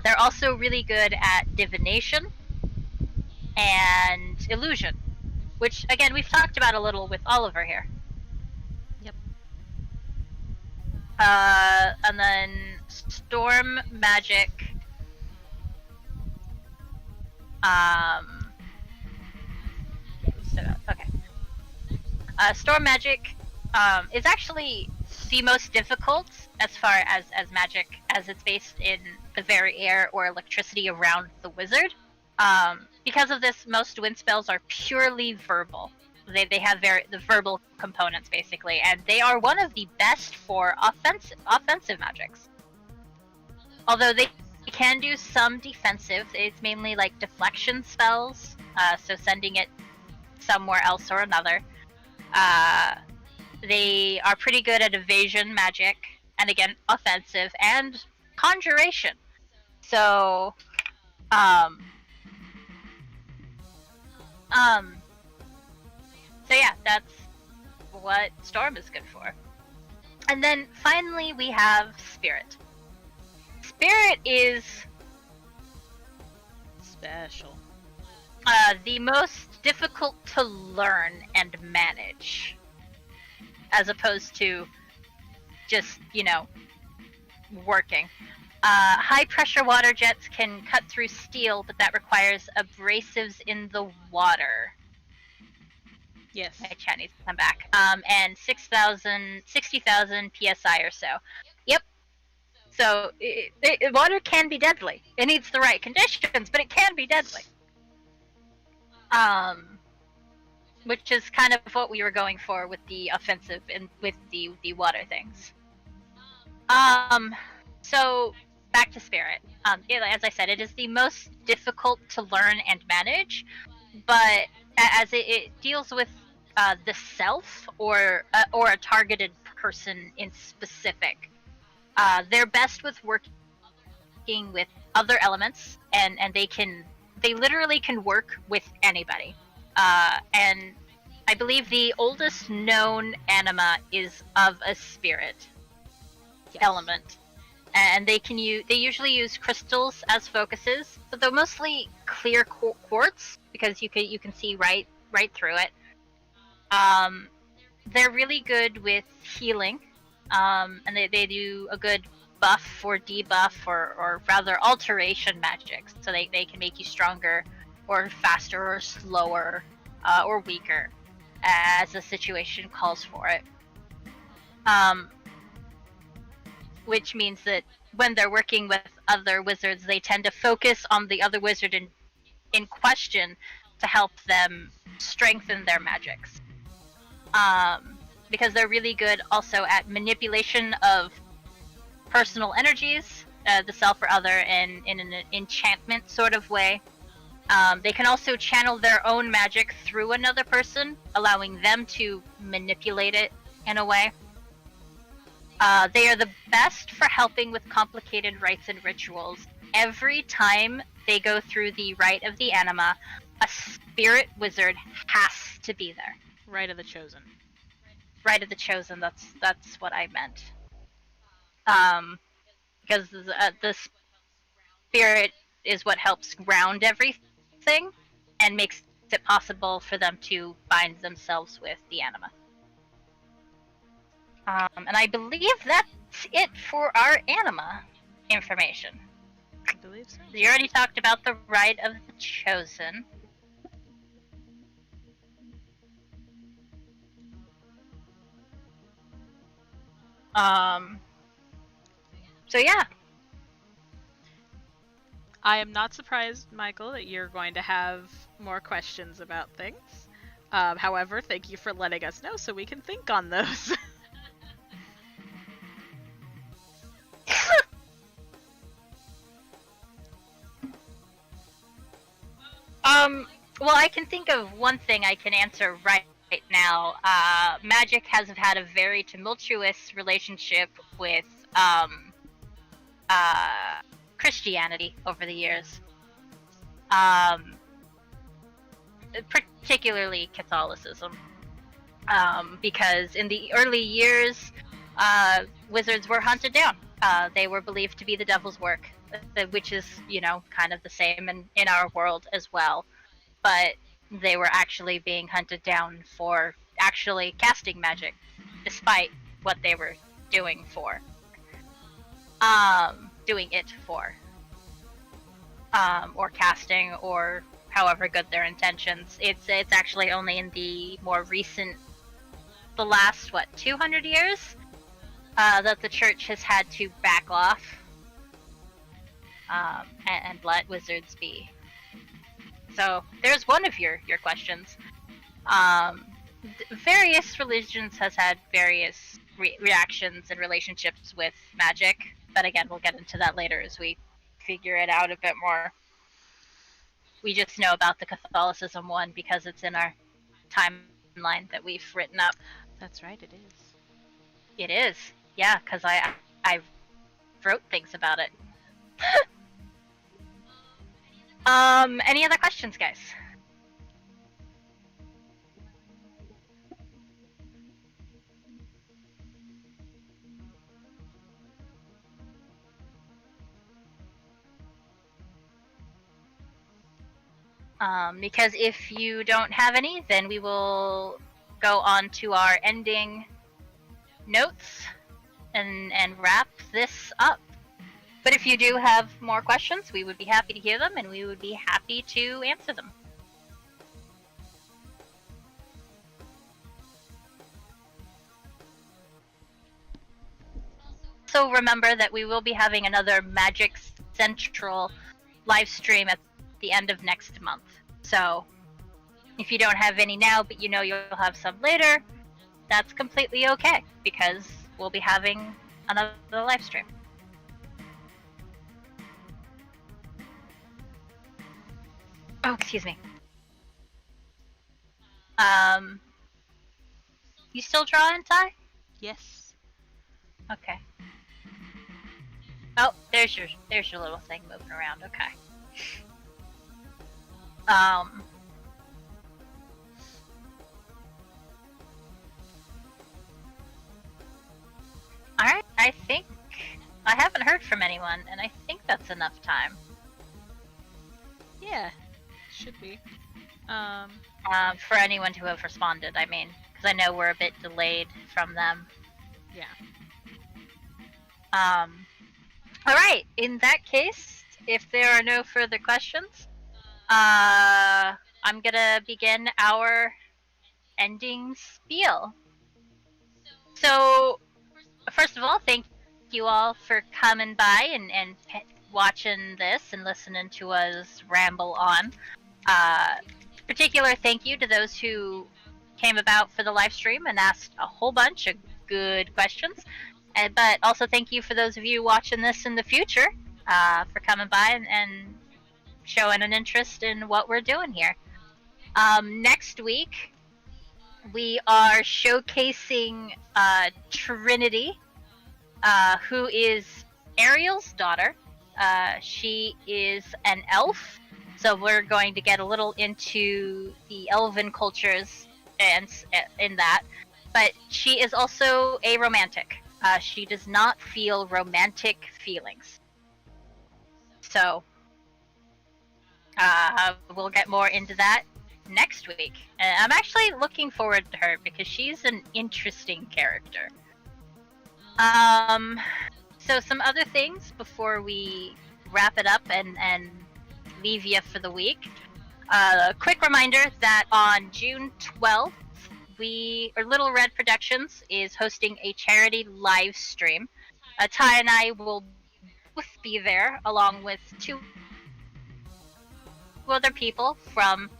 They're also really good at divination and illusion, which, again, we've talked about a little with Oliver here. Yep. And then storm magic. Okay. Storm magic is actually the most difficult as far as magic, as it's based in the very air or electricity around the wizard. Because of this, most wind spells are purely verbal. They have the verbal components basically, and they are one of the best for offensive magics. Although they can do some defensive, it's mainly like deflection spells, so sending it somewhere else or another. They are pretty good at evasion magic, and again, offensive, and conjuration. So, so yeah, that's what Storm is good for. And then finally we have Spirit. Spirit is special. The most difficult to learn and manage, as opposed to just, working. High pressure water jets can cut through steel, but that requires abrasives in the water. Yes. My chat needs to come back. And 60,000 psi or so. Yep. So water can be deadly. It needs the right conditions, but it can be deadly. Which is kind of what we were going for with the offensive and with the water things. So back to Spirit. As I said, it is the most difficult to learn and manage, but as it deals with the self or a targeted person in specific, they're best with working with other elements, and they literally can work with anybody. And I believe the oldest known anima is of a spirit element, and they usually use crystals as focuses, but they're mostly clear quartz because you can see right through it. They're really good with healing, and they do a good buff or debuff or rather alteration magic, so they can make you stronger or faster or slower or weaker as the situation calls for it. Which means that when they're working with other wizards, they tend to focus on the other wizard in question to help them strengthen their magics. Because they're really good also at manipulation of personal energies, the self or other, in an enchantment sort of way. They can also channel their own magic through another person, allowing them to manipulate it in a way. They are the best for helping with complicated rites and rituals. Every time they go through the Rite of the Anima, a spirit wizard has to be there. Rite of the Chosen. Rite of the Chosen, that's what I meant. Because the spirit is what helps ground everything and makes it possible for them to bind themselves with the anima. And I believe that's it for our anima information. I believe so. You already talked about the Rite of the Chosen. So yeah. I am not surprised, Michael, that you're going to have more questions about things. However, thank you for letting us know so we can think on those. Well, I can think of one thing I can answer right now. Magic has had a very tumultuous relationship with Christianity over the years. Particularly Catholicism. Because in the early years, wizards were hunted down. They were believed to be the devil's work, which is, kind of the same in our world as well. But they were actually being hunted down for actually casting magic, despite what they were doing it for. Or casting, or however good their intentions. It's actually only in the more recent, the last 200 years, that the church has had to back off and let wizards be. So there's one of your questions. Various religions has had various reactions and relationships with magic, but again, we'll get into that later as we figure it out a bit more. We just know about the Catholicism one because it's in our timeline that we've written up. That's right, it is. It is, yeah, because I wrote things about it. Any other questions, guys? Because if you don't have any, then we will go on to our ending notes and wrap this up. But if you do have more questions, we would be happy to hear them, and we would be happy to answer them. So remember that we will be having another Magic Central live stream at the end of next month. So if you don't have any now, but you know you'll have some later, that's completely okay, because we'll be having another live stream. Oh, excuse me. You still drawing, Ty? Yes. Okay. Oh, there's your little thing moving around. Okay. All right. I think I haven't heard from anyone, and I think that's enough time. Yeah, should be. For anyone to have responded, I mean, because I know we're a bit delayed from them. Yeah. All right. In that case, if there are no further questions, I'm gonna begin our ending spiel. So, first of all, thank you all for coming by and watching this and listening to us ramble on. Particular thank you to those who came about for the live stream and asked a whole bunch of good questions. But also thank you for those of you watching this in the future for coming by and showing an interest in what we're doing here. Next week, we are showcasing Trinity, who is Ariel's daughter. She is an elf, so we're going to get a little into the elven cultures and in that. But she is also a romantic. She does not feel romantic feelings. So, we'll get more into that next week. And I'm actually looking forward to her because she's an interesting character. So some other things before we wrap it up and leave you for the week. A quick reminder that on June 12th, Little Red Productions is hosting a charity live stream. Ty and I will both be there, along with two other people from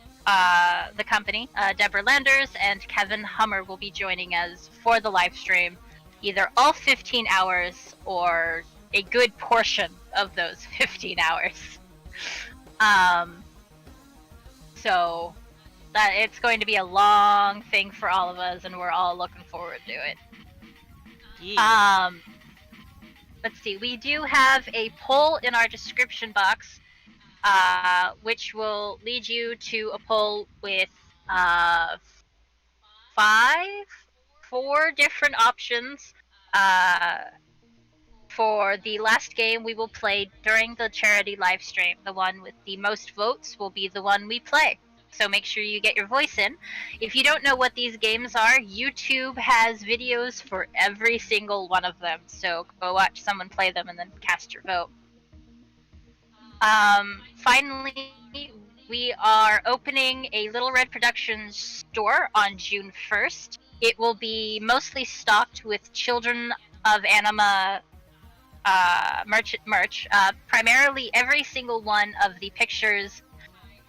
the company. Deborah Landers and Kevin Hummer will be joining us for the live stream, either all 15 hours or a good portion of those 15 hours. So that it's going to be a long thing for all of us, and we're all looking forward to it. Yeah. Let's see. We do have a poll in our description box, which will lead you to a poll with 4 different options for the last game we will play during the charity live stream. The one with the most votes will be the one we play. So make sure you get your voice in. If you don't know what these games are, YouTube has videos for every single one of them. So go watch someone play them and then cast your vote. Finally, we are opening a Little Red Productions store on June 1st. It will be mostly stocked with Children of Anima merch. Primarily every single one of the pictures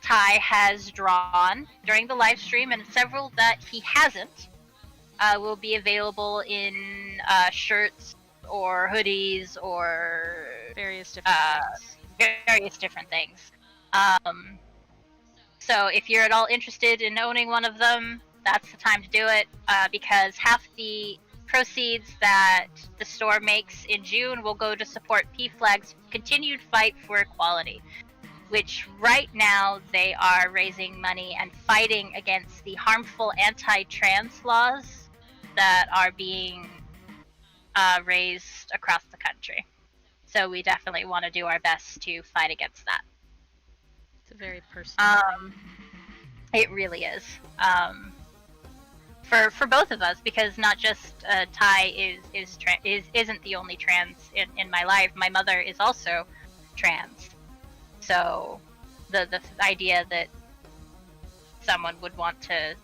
Ty has drawn during the live stream, and several that he hasn't will be available in shirts or hoodies or various different things. various different things. So if you're at all interested in owning one of them, that's the time to do it, because half the proceeds that the store makes in June will go to support PFLAG's continued fight for equality, which right now they are raising money and fighting against the harmful anti-trans laws that are being raised across the country. So we definitely want to do our best to fight against that. It's a very personal thing. It really is. For both of us, because not just Ty isn't the only trans in my life. My mother is also trans. So the idea that someone would want to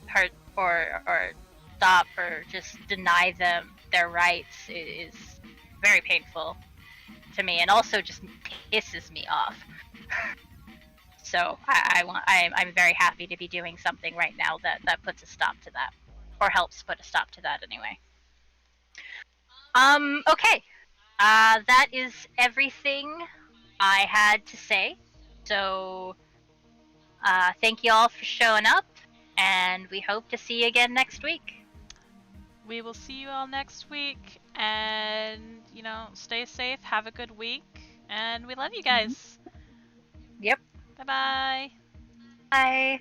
hurt or stop or just deny them their rights is very painful to me, and also just pisses me off. So I'm very happy to be doing something right now that puts a stop to that, or helps put a stop to that anyway. Okay, that is everything I had to say. So thank you all for showing up, and we hope to see you again next week. We will see you all next week, and stay safe, have a good week, and we love you guys. Yep. Bye-bye. Bye.